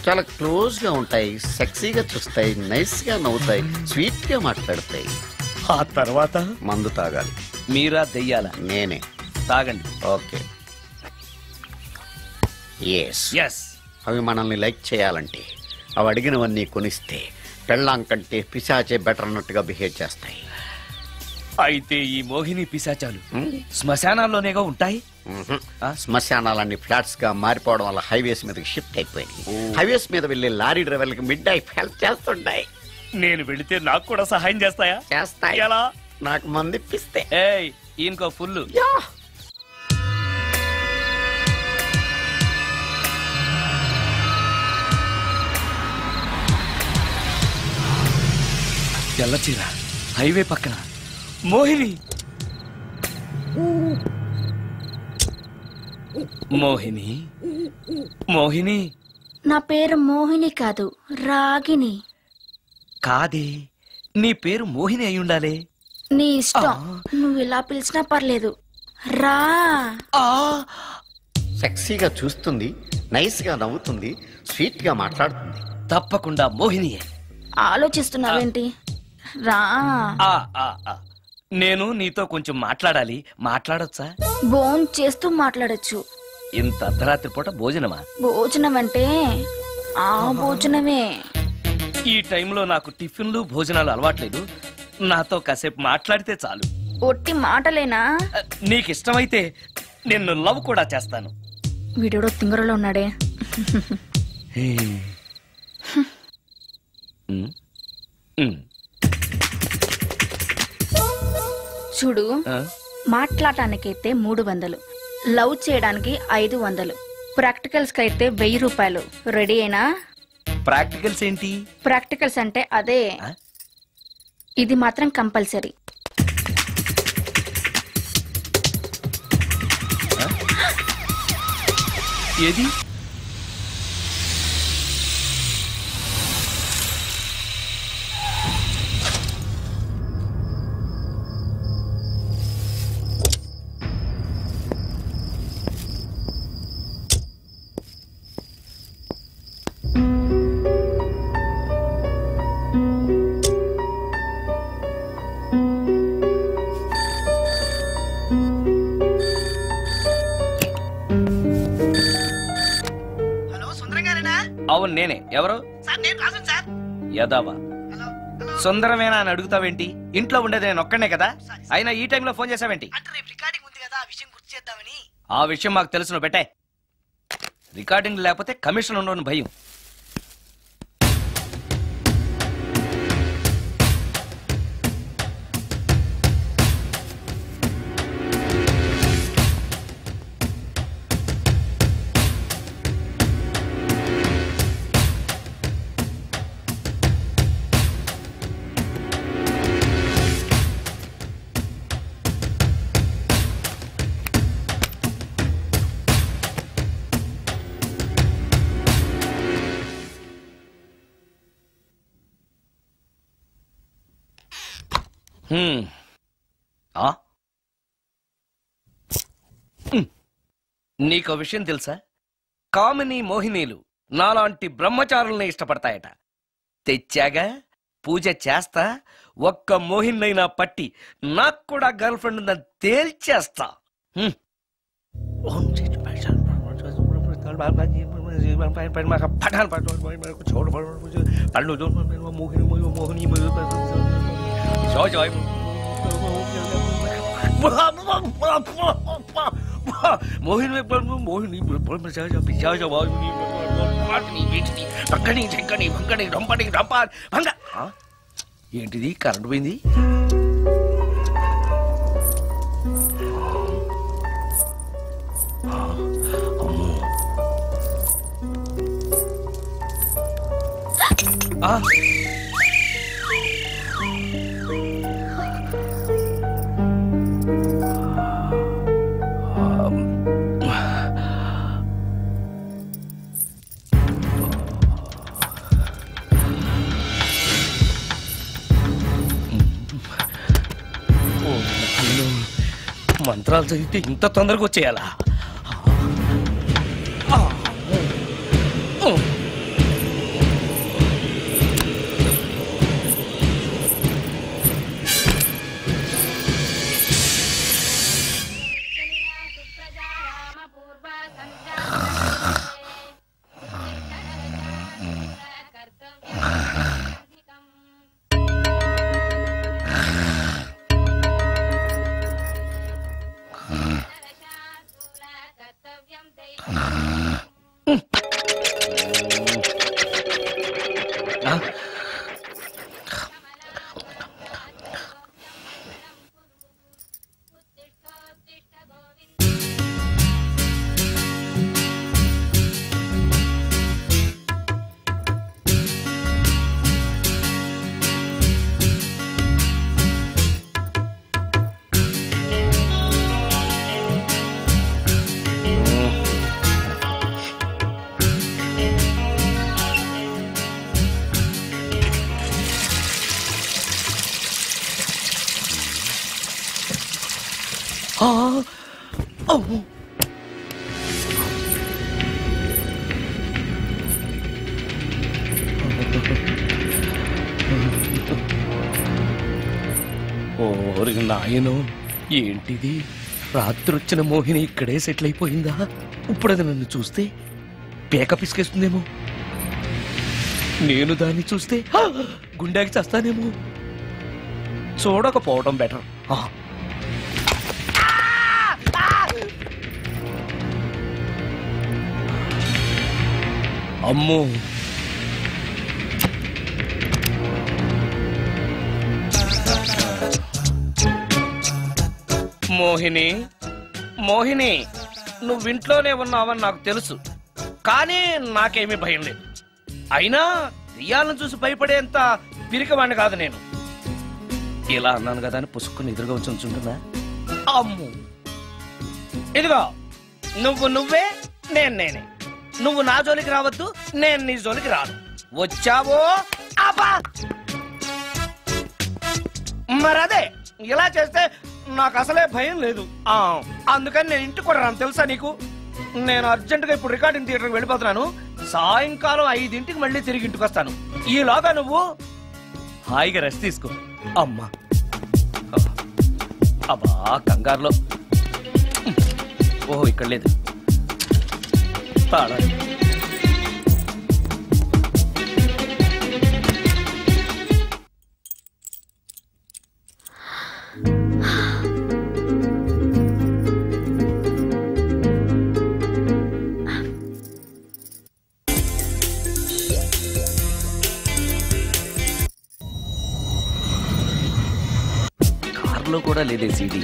చాలా క్లోజ్ గా ఉంటాయి, సెక్సీగా చూస్తాయి, నైస్ గా నవ్వుతాయి, స్వీట్ గా మాట్లాడతాయి. ఆ తర్వాత మందు తాగాలి. మీరా దెయ్యాల? నేనే. తాగండి. ఓకే. అవి మనల్ని లైక్ చేయాలంటే అవి అడిగినవన్నీ కొనిస్తే పెళ్ళాం కంటే పిశాచే బెటర్ అన్నట్టుగా బిహేవ్ చేస్తాయి. అయితే ఈ మోహిని పిశాచాలు శ్మశానాల్లోనేగా ఉంటాయి? శ్మశానాలన్నీ ఫ్లాట్స్ గా మారిపోవడం వల్ల హైవేస్ మీదకి షిఫ్ట్ అయిపోయింది. హైవేస్ మీద వెళ్లే లారీ డ్రైవర్లకి మిడ్ నైట్ హెల్ప్ చేస్తుంటాయి. నేను వెళితే నాకు కూడా సహాయం చేస్తాయా? చేస్తాయి. ఎలా? నాకు మంది ఇప్పిస్తే. ఇంకో ఫుల్. తెల్లచీర, హైవే పక్కన మోహిని. మోహిని, మోహిని. నా పేరు మోహిని కాదు, రాగిని. కాదే, నీ పేరు మోహిని అయి ఉండాలి. నీ ఇష్టం, నువ్వు ఇలా పిలిచినా పర్లేదు. రా. సెక్సీగా చూస్తుంది, నైస్ గా నవ్వుతుంది, స్వీట్ గా మాట్లాడుతుంది. తప్పకుండా మోహినియే. ఆలోచిస్తున్నావేంటి? రా. నేను నీతో కొంచెం మాట్లాడాలి. మాట్లాడొచ్చా? భోజనం చేస్తూ మాట్లాడొచ్చు. ఇంత అర్ధరాత్రి పూట భోజనమా? భోజనం అంటే ఆ భోజనమే. ఈ టైంలో నాకు టిఫిన్లు భోజనాలు అలవాట్లేదు. నాతో కాసేపు మాట్లాడితే చాలు. ఒట్టి మాటలేనా? నీకిష్టమైతే నిన్ను లవ్ కూడా చేస్తాను. వీడెవడో తింగరలో ఉన్నాడే. చూడు, మాట్లాడటానికైతే 300, లవ్ చేయడానికి 500, ప్రాక్టికల్స్ కైతే 1000 రూపాయలు. రెడీ అయినా? ప్రాక్టికల్స్ ఏంటి? ప్రాక్టికల్స్ అంటే అదే. ఇది మాత్రం కంపల్సరీ. ఏది? అవును, నేనే. ఎవరు? యదావా. సుందరమేనా అని అడుగుతావేంటి? ఇంట్లో ఉండేది నేను ఒక్కనే కదా. అయినా ఈ టైంలో ఫోన్ చేసావేంటి? ఆ విషయం మాకు తెలుసు, నువ్వు పెట్టే. రికార్డింగ్ లేకపోతే కమిషన్ ఉండని భయం. నీకో విషయం తెలుసా? కామిని మోహినీలు నాలాంటి బ్రహ్మచారుల్ని ఇష్టపడతాయట. తెచ్చాగా, పూజ చేస్తా, ఒక్క మోహిన్నైనా పట్టి నాకు కూడా గర్ల్ ఫ్రెండ్ ఉందని తేల్చేస్తా. మోహిని మోహిని ఏంటిది? కరెంట్ పోయింది. మంత్రాలు చదివితే ఇంత తొందరగా వచ్చేయాలా? నాయనో, ఏంటిది? రాత్రి వచ్చిన మోహిని ఇక్కడే సెటిల్ అయిపోయిందా? ఇప్పుడు అది నన్ను చూస్తే పేక పిసికేస్తుందేమో. నేను దాన్ని చూస్తే గుండెకి చేస్తానేమో. చూడకపోవడం బెటర్. అమ్మో, మోహిని మోహిని, నువ్వింట్లోనే ఉన్నావని నాకు తెలుసు, కానీ నాకేమీ భయం లేదు. అయినా దెయ్యాలను చూసి భయపడేంత పిరికవాణ్ణి కాదు నేను. ఇలా అన్నాను కదా అని పుసుక్కుని ఎదురుగా వచ్చి ఉంచుంటున్నా. అమ్ము, ఇదిగో నువ్వే, నేనే. నువ్వు నా జోలికి రావద్దు, నేను నీ జోలికి రాను. వచ్చావో అబ్బా, మరదే ఇలా చేస్తే నాకు అసలే భయం లేదు. అందుకని నేను ఇంటికి కూడా రాను, తెలుసా నీకు? నేను అర్జెంటుగా ఇప్పుడు రికార్డింగ్ థియేటర్కి వెళ్ళిపోతున్నాను. సాయంకాలం 5ంటికి మళ్ళీ తిరిగి ఇంటికి వస్తాను. ఈలోగా నువ్వు హాయిగా రెస్ట్ తీసుకో. అమ్మా, అబ్బా కంగారులో. ఓహో, ఇక్కడ లేదు. కార్లో కూడా లేదే సీడీ.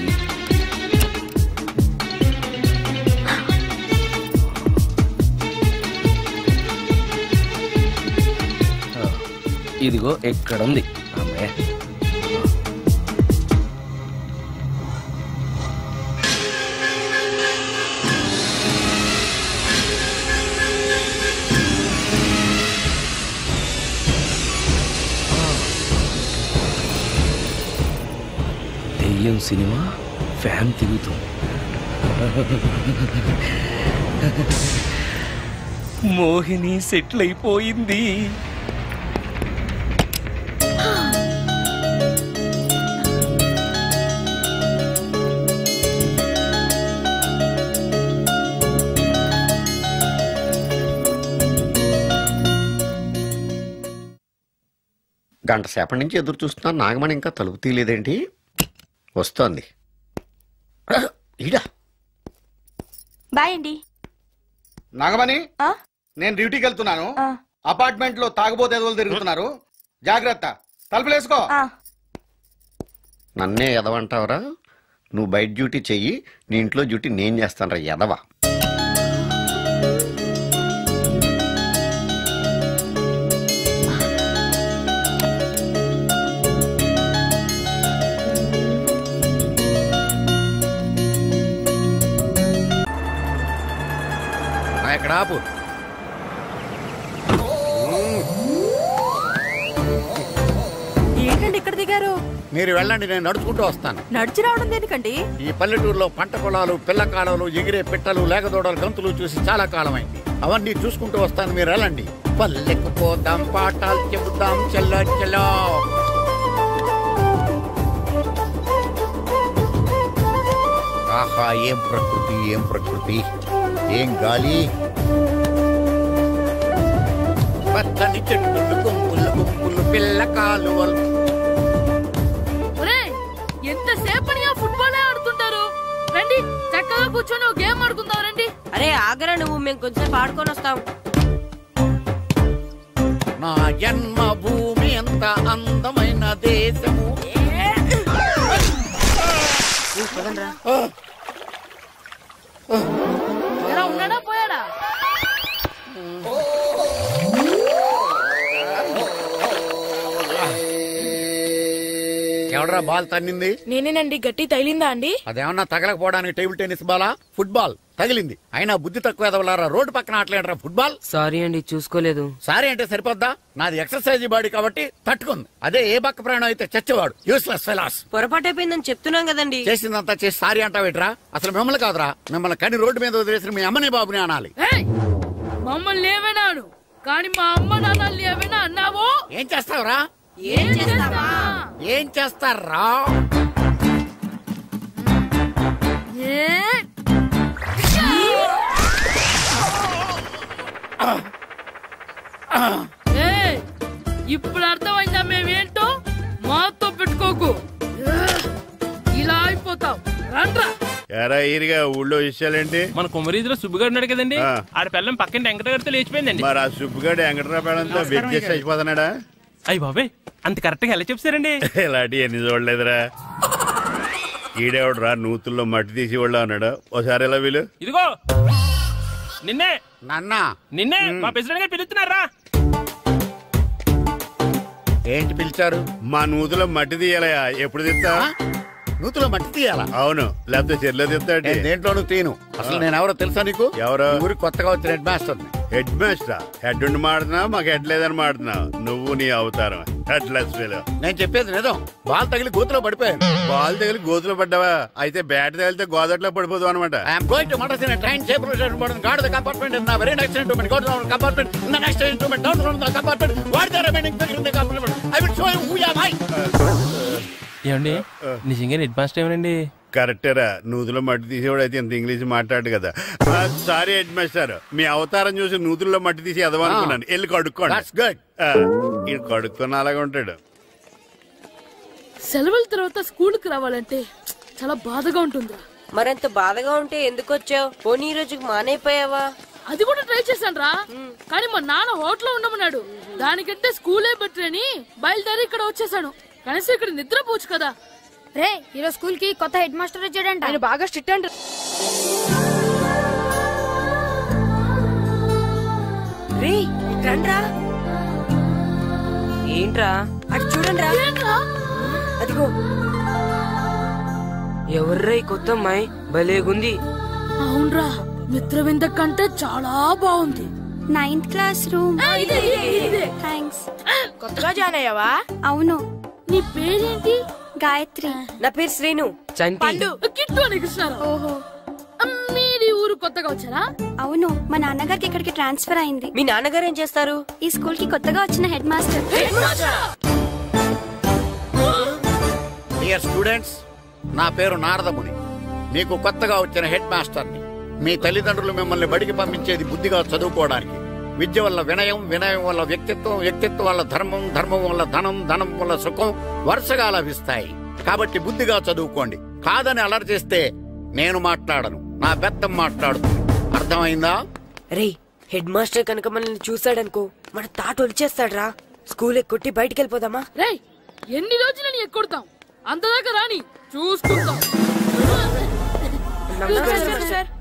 ఇదిగో ఎక్కడుంది. అమ్మే, దెయ్యం సినిమా ఫ్యాన్ తిరుగుతుంది. మోహిని సెటిల్ అయిపోయింది. గంట సేపటి నుంచి ఎదురు చూస్తున్నాను. నాగమణి ఇంకా తలుపు తీయలేదేంటి? వస్తోంది. ఈడా బాయ్ అండి. నాగమణి, నేను డ్యూటీకి వెళ్తున్నాను. అపార్ట్మెంట్ లో తాగుబోతు ఎదవలు తిరుగుతున్నారు, జాగ్రత్త. తలుపులేసుకో. నన్నే ఎదవంటావరా? నువ్వు బయట డ్యూటీ చెయ్యి, నీ ఇంట్లో డ్యూటీ నేను చేస్తాను రా ఎదవ. ఎక్కడ ఆపు. ఏంటండి ఇక్కడ దిగారు? మీరు వెళ్ళండి, నేను నడుచుకుంటూ వస్తాను. నడిచి రావడం దేనికండి? ఈ పల్లెటూరులో పంట పొలాలు, పిల్ల కాలాలు, ఎగిరే పిట్టలు, లేకదోడలు, గంతులు చూసి చాలా కాలమైంది. అవన్నీ చూసుకుంటూ వస్తాను, మీరు వెళ్ళండి. పల్లెకు పోదాం, పాఠాలు చెబుతాం, చెల్లో చెల్లో. ఆహా, ఏం ప్రకృతి, ఏం ప్రకృతి, ఏం గాలి. పచ్చని చెట్లు, గుంపులు గుంపులు, పిల్ల కాలువలు. ఎంతసేపని ఫుట్బాల్ ఆడుతుంటారు? రండి, చక్కగా కూర్చొని ఒక గేమ్ ఆడుకుందాం రండి. అరే ఆగరా నువ్వు, మేము కొంచెం ఆడుకొని వస్తాం. నా జన్మ భూమి ఎంత అందమైన దేశము. ఉన్నాడా పోయాడా? ఎవడరా బాల్ తన్నింది? నేనేనండి. గట్టి తగిలిందా అండి? అదేమన్నా తగలకపోవడానికి టేబుల్ టెన్నిస్ బాలా, ఫుట్బాల్ తగిలింది. అయినా బుద్ధి తక్కువ ఎదవలారా, రోడ్డు పక్కన ఆటలేడరా ఫుట్బాల్. సారీ అండి, చూసుకోలేదు. సారీ అంటే సరిపోద్దా? నాది ఎక్సర్సైజ్ బాడీ కాబట్టి తట్టుకుంది. అదే ఏ బక్క ప్రాణం అయితే చచ్చేవాడు. Useless fellas. పొరపాటు అయిపోయిందని చెప్తున్నాం కదండి. చేసిందంతా చేసి సారీ అంటావేట్రా? అసలు మిమ్మల్ని కాదురా, మిమ్మల్ని కని రోడ్డు మీద వదిలేసిన మీ అమ్మని బాబుని అనాలి. మమ్మల్ని ఏమైనాను కానీ మా అమ్మ నాన్నల్ని ఏమైనా అన్నావో ఏం చేస్తావురా? ఏం చేస్తారా? ఇప్పుడు అర్థమైందా మేమేంటో? మాతో పెట్టుకోకు, ఇలా అయిపోతావు. రండ్రా. ఎరా ఈరిగా ఊళ్ళో విషయాలేంటి? మన కుమరీధిలో సుబ్బుగాడు ఉన్నాడు కదండి, ఆడ పిల్లం పక్కన వెంకటగారితో లేచిపోయిందండి. మరి ఆ సుబ్బుగాడు వెంకటరావు పేడంతో వెయిట్ చేసి అయిపోతున్నాడా? అయ్యి బాబాయ్, అంత కరెక్ట్ గా ఎలా చెప్తారండి? ఇలాంటి ఎన్ని చూడలేదురా. ఈడేవడరా నూతుల్లో మట్టి తీసి వాళ్ళు అన్నాడు. ఓసారి ఎలా వీలు? ఇదిగో నిన్నే నిన్నే మా ప్రెసిడెంట్ గారు పిలుస్తున్నారా? ఏంటి పిలిచారు? మా నూతులో మట్టి తీయాలయా. ఎప్పుడు తీస్తా? నూతులో మట్టి తీయాలా? అవును, లేకపోతే చెర్లో తీస్తాడు. దేంట్లోనూ తీను. అసలు నేను ఎవరో తెలుసా నీకు? ఎవరో? ఊరికి కొత్తగా వచ్చిన head master. Head master? Head ఉండి మాడుతున్నావు, మాకు హెడ్ లేదని మాడుతున్నావు. నువ్వు నీ అవతారం హెడ్లెస్ ఫీల్. నేను చెప్పేది నిజం. బాల్ తగిలి గోతులో పడిపోయాను. బాల్ తగిలి గోతులో పడ్డావా? అయితే బ్యాట్ తగిలితే గోదట్లో పడిపోదు అనమాట. ఏమండి, నిజంగా హెడ్ మాస్టర్ ఏమనండి? కరెక్టరా, నూతులో మట్టి తీసేవాడు అయితే ఇంత ఇంగ్లీష్ మాట్లాడు కదా. సారీ హెడ్ మాస్టర్, మీ అవతారం చూసి నూతుల్లో మట్టి తీసి ఎదవనుకున్నాను. వెళ్ళి కడుక్కోండి. ఇది కడుక్కున్న అలాగే ఉంటాడు. సెలవుల తర్వాత స్కూల్కి రావాలంటే చాలా బాధగా ఉంటుంది. మరంత బాధగా ఉంటే ఎందుకు వచ్చావు? పోనీ ఈ రోజుకి మానైపోయావా? అది కూడా ట్రై చేశాను రా, కానీ మా నాన్న హోటల్లో ఉండమన్నాడు. దానికంటే స్కూలే బెటర్ అని బయలుదేరి ఇక్కడ వచ్చేసాను. కనీసం ఇక్కడ నిద్రపోవచ్చు కదా. రే, ఈరోజు స్కూల్ కి కొత్త హెడ్ మాస్టర్ వచ్చాడంట. ఆయన బాగా స్ట్రిక్ట్ అంట. రే రండ్రా. ఏంట్రా అటు చూడండి రా. అదిగో ఎవర్రా ఈ కొత్త అమ్మాయి? భలేగుంది. అవునరా, మిత్రవింద కంటే చాలా బాగుంది. 9th class room. థ్యాంక్స్. కొత్తగా జాయిన్ అయ్యావా? అవును. నీ పేరేంటి? గాయత్రి. నా పేరు శ్రీను. పండు. కిట్టు అని కృష్ణారావు. ఓహో, మీది ఊరు కొత్తగా వచ్చారా? అవును, మా నాన్నగారికి ఇక్కడికి ట్రాన్స్ఫర్ అయింది. మీ నాన్నగారు ఏం చేస్తారు? ఈ స్కూల్ కి కొత్తగా వచ్చిన హెడ్ మాస్టర్. డియర్ స్టూడెంట్స్, నా పేరు నారదముని. మీకు కొత్తగా వచ్చిన హెడ్ మాస్టర్ని. మీ తల్లిదండ్రులు మిమ్మల్ని బడికి పంపించేది బుద్ధిగా చదువుకోవడానికి. విద్య వల్ల వినయం, వినయం వల్ల వ్యక్తిత్వం, వ్యక్తిత్వం వల్ల ధర్మం, ధర్మం వల్ల ధనం, ధనం వల్ల సుఖం వరుసగా లభిస్తాయి. కాబట్టి బుద్ధిగా చదువుకోండి. కాదని అలర్ చేస్తే నేను మాట్లాడను, నా బెత్తం మాట్లాడుతుంది. అర్థమైందా? రే, హెడ్ మాస్టర్ కనుక మనల్ని చూసాడనుకో మన తాట వచ్చేస్తాడ్రా. స్కూల్ కొట్టి బయటికి వెళ్ళిపోదామా? రే, ఎన్ని రోజులని ఎక్కొడతాం, అంతదాకా రాని చూసుకుంటాం.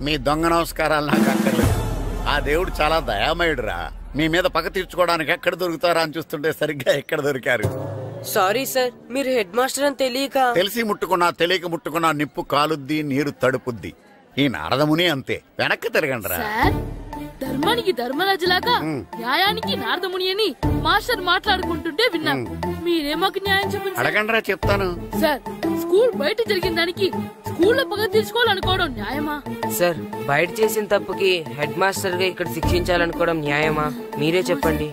మీ దొంగ నమస్కారాలు నాకు అక్కర్లేదు. ఆ దేవుడు చాలా దయామయుడురా. మీ మీద పగ తీర్చుకోవడానికి ఎక్కడ దొరుకుతారా అని చూస్తుంటే సరిగ్గా ఎక్కడ దొరికారు. సారీ సార్, మీరు హెడ్ మాస్టర్ అని తెలియక. తెలిసి ముట్టుకున్నా తెలియక ముట్టుకున్నా నిప్పు కాలుద్ది, నీరు తడుపుద్ది. ఈ నారదముని అంతే. వెనక్కి తిరగండి రా. ధర్మానికి ధర్మరాజులాగా న్యాయానికి నారదముని అని మాస్టర్ మాట్లాడుకుంటుంటే విన్నాం. మీరే మాకు న్యాయం చెప్పండి. అడగండిరా, చెప్తాను. సార్, స్కూల్ బయట జరిగిన దానికి స్కూల్లో పగ తీర్చుకోవాలనుకోవడం న్యాయమా? సార్, బయట చేసిన తప్పుకి హెడ్ మాస్టర్ గా ఇక్కడ శిక్షించాలనుకోవడం న్యాయమా? మీరే చెప్పండి.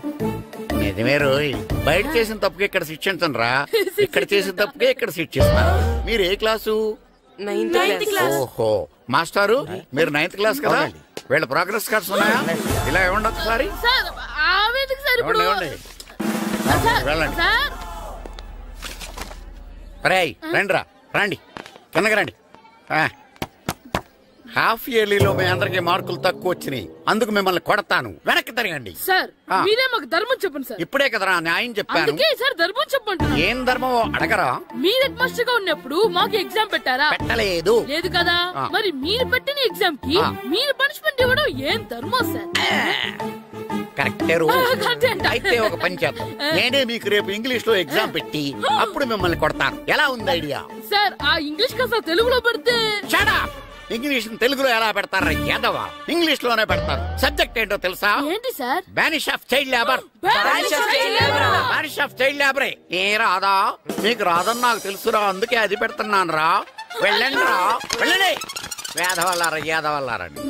నిజమే రోయ్, బయట చేసిన తప్పుకి ఇక్కడ శిక్షించను రా. ఇక్కడ చేసిన తప్పుకే ఇక్కడ శిక్షిస్తున్నారు. మీరు ఏ క్లాసు? 9th class. ఓహో, మాస్టారు మీరు 9th క్లాస్ కదా? వీళ్ళ ప్రోగ్రెస్ కార్డ్స్ ఉన్నాయా? ఇలా ఇవ్వండి ఒకసారి. వెళ్ళండి. రండి రా, రండి, కిందకి రండి. హాఫ్ ఇయర్లీలో మీ అందరికి మార్కులు తక్కువ వచ్చినాయి, అందుకు మిమ్మల్ని కొడతాను. వెనక్కి తిరగండి. సార్, మీరే మాకు ధర్మం చెప్పండి సార్. ఇప్పుడే కదరా న్యాయం చెప్పాను. సార్, ధర్మం చెప్పండి. ఏం ధర్మం అడగరా? మీరు హెడ్ మాస్టర్ గా ఉన్నప్పుడు మాకు ఎగ్జామ్ పెట్టారా? పెట్టలేదు. లేదు కదా? మరి మీరు పెట్టిన ఎగ్జామ్ కి మీరు పనిష్మెంట్ ఇవ్వడం ఏం ధర్మం సార్? కరెక్టే. అయితే ఒక పని చేద్దాం, నేనే మీకు రేపు ఇంగ్లీష్ లో ఎగ్జామ్ పెట్టి అప్పుడు మిమ్మల్ని కొడతాను. ఎలా ఉంది ఐడియా? సార్, ఆ ఇంగ్లీష్ కాస్త తెలుగులో పెడితే. ఇంగ్లీష్ తెలుగులో ఎలా పెడతారా యాదవ? ఇంగ్లీష్ లోనే పెడతారు. సబ్జెక్ట్ ఏంటో తెలుసా? ఏంటి sir? Banish of child labour. Banish of child లేబరే. ఏ రాదా? మీకు రాదని నాకు తెలుసురా, అందుకే అది పెడుతున్నాను రా. వెళ్ళండి రా, వెళ్ళండి. వేదవల్లారా, యాదవల్లారండి.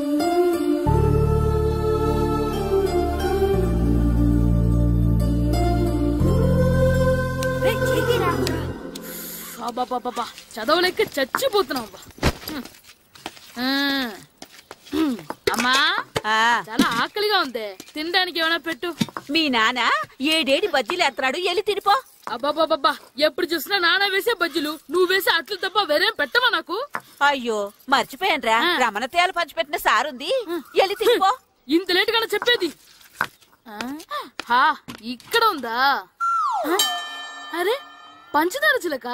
చదవలేక చచ్చిపోతున్నాం. అమ్మా, చాలా ఆకలిగా ఉంది, తినడానికి ఏమైనా పెట్టు. మీ నాన్న ఏడేడి బజ్జీలు ఎత్తాడు, వెళ్ళి తినిపో. అబ్బాబాబా, ఎప్పుడు చూసినా నాన్న వేసే బజ్జీలు, నువ్వు వేసే అట్లు తప్ప వేరేం పెట్టవా నాకు? అయ్యో, మర్చిపోయానురా, రమణ తేలు పంచిపెట్టిన సారుంది, వెళ్ళి తినిపో. ఇంత లేట్ గా చెప్పేది. ఇక్కడ ఉందా? అరే, పంచదార చిలక.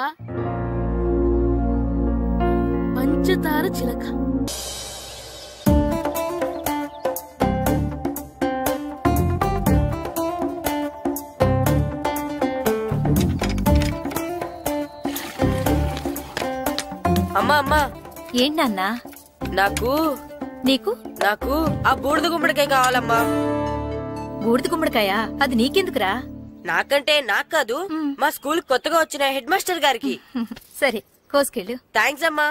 పంచదార చిలక. అమ్మా, అమ్మా. ఏంటన్నా? నీకు ఆ బూడిద గుమ్మడికాయ కావాలమ్మా. బూడిద గుమ్మడికాయ? అది నీకెందుకురా? నాకంటే నాకు కాదు, మా స్కూల్ కొత్తగా వచ్చిన హెడ్ మాస్టర్ గారికి. సరే, కోసుకెళ్ళు. థ్యాంక్స్ అమ్మా.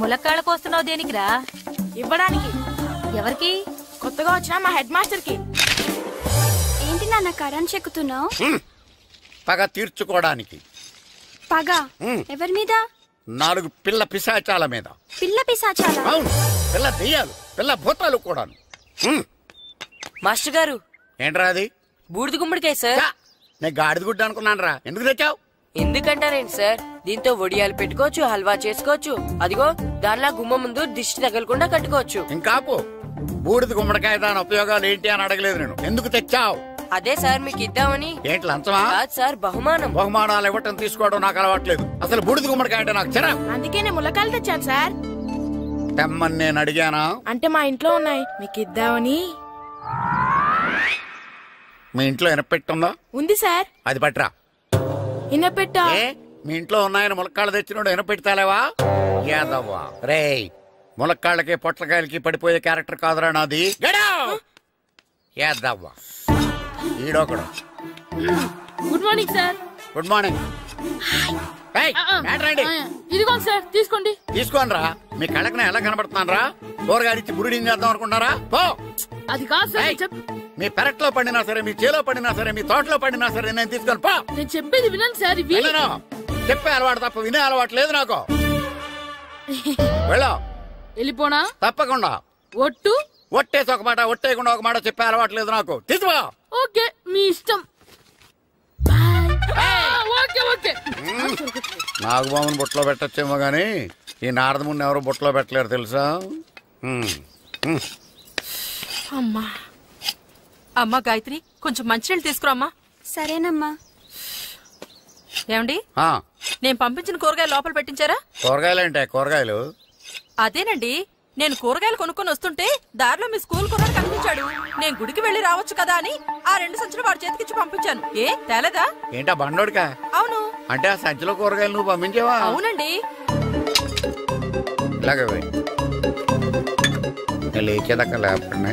ములక్కాళ్ళ కోస్తున్నావు దేనికిరా? ఇవ్వడానికి. ఎవరికి? కొత్తగా వచ్చిన మా హెడ్ మాస్టర్ కి. ఏంటి నాన్న కరెంట్ చెక్కుతున్నావు? పగ తీర్చుకోవడానికి. పగ ఎవరి మీద? 4 పిల్ల పిశాచాల మీద. పిల్ల పిశాచాల? అవును, పిల్ల దెయ్యాలు, పిల్ల భూతాలు కూడా. మాస్టర్ గారు. ఏంట్రా అది? బూడిద గుమ్మడికాయ సార్. నేను గాడిద గుడ్డ అనుకున్నాను రా. ఎందుకు తెచ్చావు? ఎందుకంటారేంటి సార్, దీంతో వడియాలు పెట్టుకోవచ్చు, హల్వా చేసుకోవచ్చు. అదిగో దానిలా గుమ్మ ముందు దిష్టి తగలకుండా కట్టుకోవచ్చు. ఇంకాపు, బూడిద గుమ్మడికాయ దాని ఉపయోగాలు ఏంటి అని అడగలేదు నేను. ఎందుకు తెచ్చావు? అదే సార్ మీకు ఇద్దామని. ఏంటి లంచమా? కాదు సార్, బహుమానం. బహుమానాలు ఇవ్వటం తీసుకోవడం నాకు అలవాట్లేదు. అసలు బూడిద గుమ్మడికాయ అంటే నాకు చిరా. అందుకే నేను ములకాయలు తెచ్చాను సార్. తెమ్మని నేను అడిగానా? అంటే మా ఇంట్లో ఉన్నాయి, మీకు ఇద్దామని. మీ ఇంట్లో ఎనపెట్టుందా? ఉంది సార్. అది పట్రా. ఇనపెట్టా? మీ ఇంట్లో ఉన్నాయని ములక్కాళ్ళు తెచ్చినోడు ఎనపెట్టాలేవా? యాదవ్వా రేయ్, ములక్కాళ్ళకి పొట్లకాయలకి పడిపోయే క్యారెక్టర్ కాదురా నాది. యాదవ్వా ఈడొకడు. Good morning sir. Good morning. ఇదిగో సార్, తీసుకోండి. తీసుకోండి రా. మీ కళ్ళకి ఎలా కనబడుతున్నాను రా? కూరగాయలిచ్చి బురిడింగ్ చేద్దాం అనుకుంటారా? పో. అది కాదు సార్. మీ పెరట్లో పండినా సరే, మీ చేలో పండినా సరే, మీ తోటలో పండినా సరే నేను తీసుకొని పో. నేను చెప్పేది వినండి సార్. చెప్పే అలవాటు తప్ప వినే అలవాటు లేదు నాకు. వెళ్ళో. వెళ్ళిపోనా? తప్పకుండా. ఒట్టు? ఒట్టేసి ఒక మాట, ఒట్టేయకుండా ఒక మాట చెప్పే అలవాటు లేదు నాకు. తీసుకో. ఓకే, మీ ఇష్టం. Okay okay. నాగబాబుని బుట్టలో పెట్టచ్చేమో గానీ ఈ నారదముని ఎవరు బుట్టలో పెట్టలేరు తెలుసా? అమ్మా అమ్మా గాయత్రి, కొంచెం మంచినీళ్ళు తీసుకురామ్మా. సరేనమ్మా. ఏమండి, నేను పంపించిన కూరగాయలు లోపల పెట్టించారా? కూరగాయలేంటే? కూరగాయలు అదేనండి, నేను కూరగాయలు కొనుక్కొని వస్తుంటే దారిలో మీ స్కూల్ కుర్రాడు కనిపించాడు. నేను గుడికి వెళ్లి రావచ్చు కదా అని ఆ 2 సంచులు వాడి చేతికిచ్చి పంపించాను. ఏ తేలేదా? ఏంటా బండోడికా? అవును. అంటే ఆ సంచిలో కూరగాయలు నువ్వు పంపించావా? అవునండి. ఇలాగే లేచేదాకా లేపండి.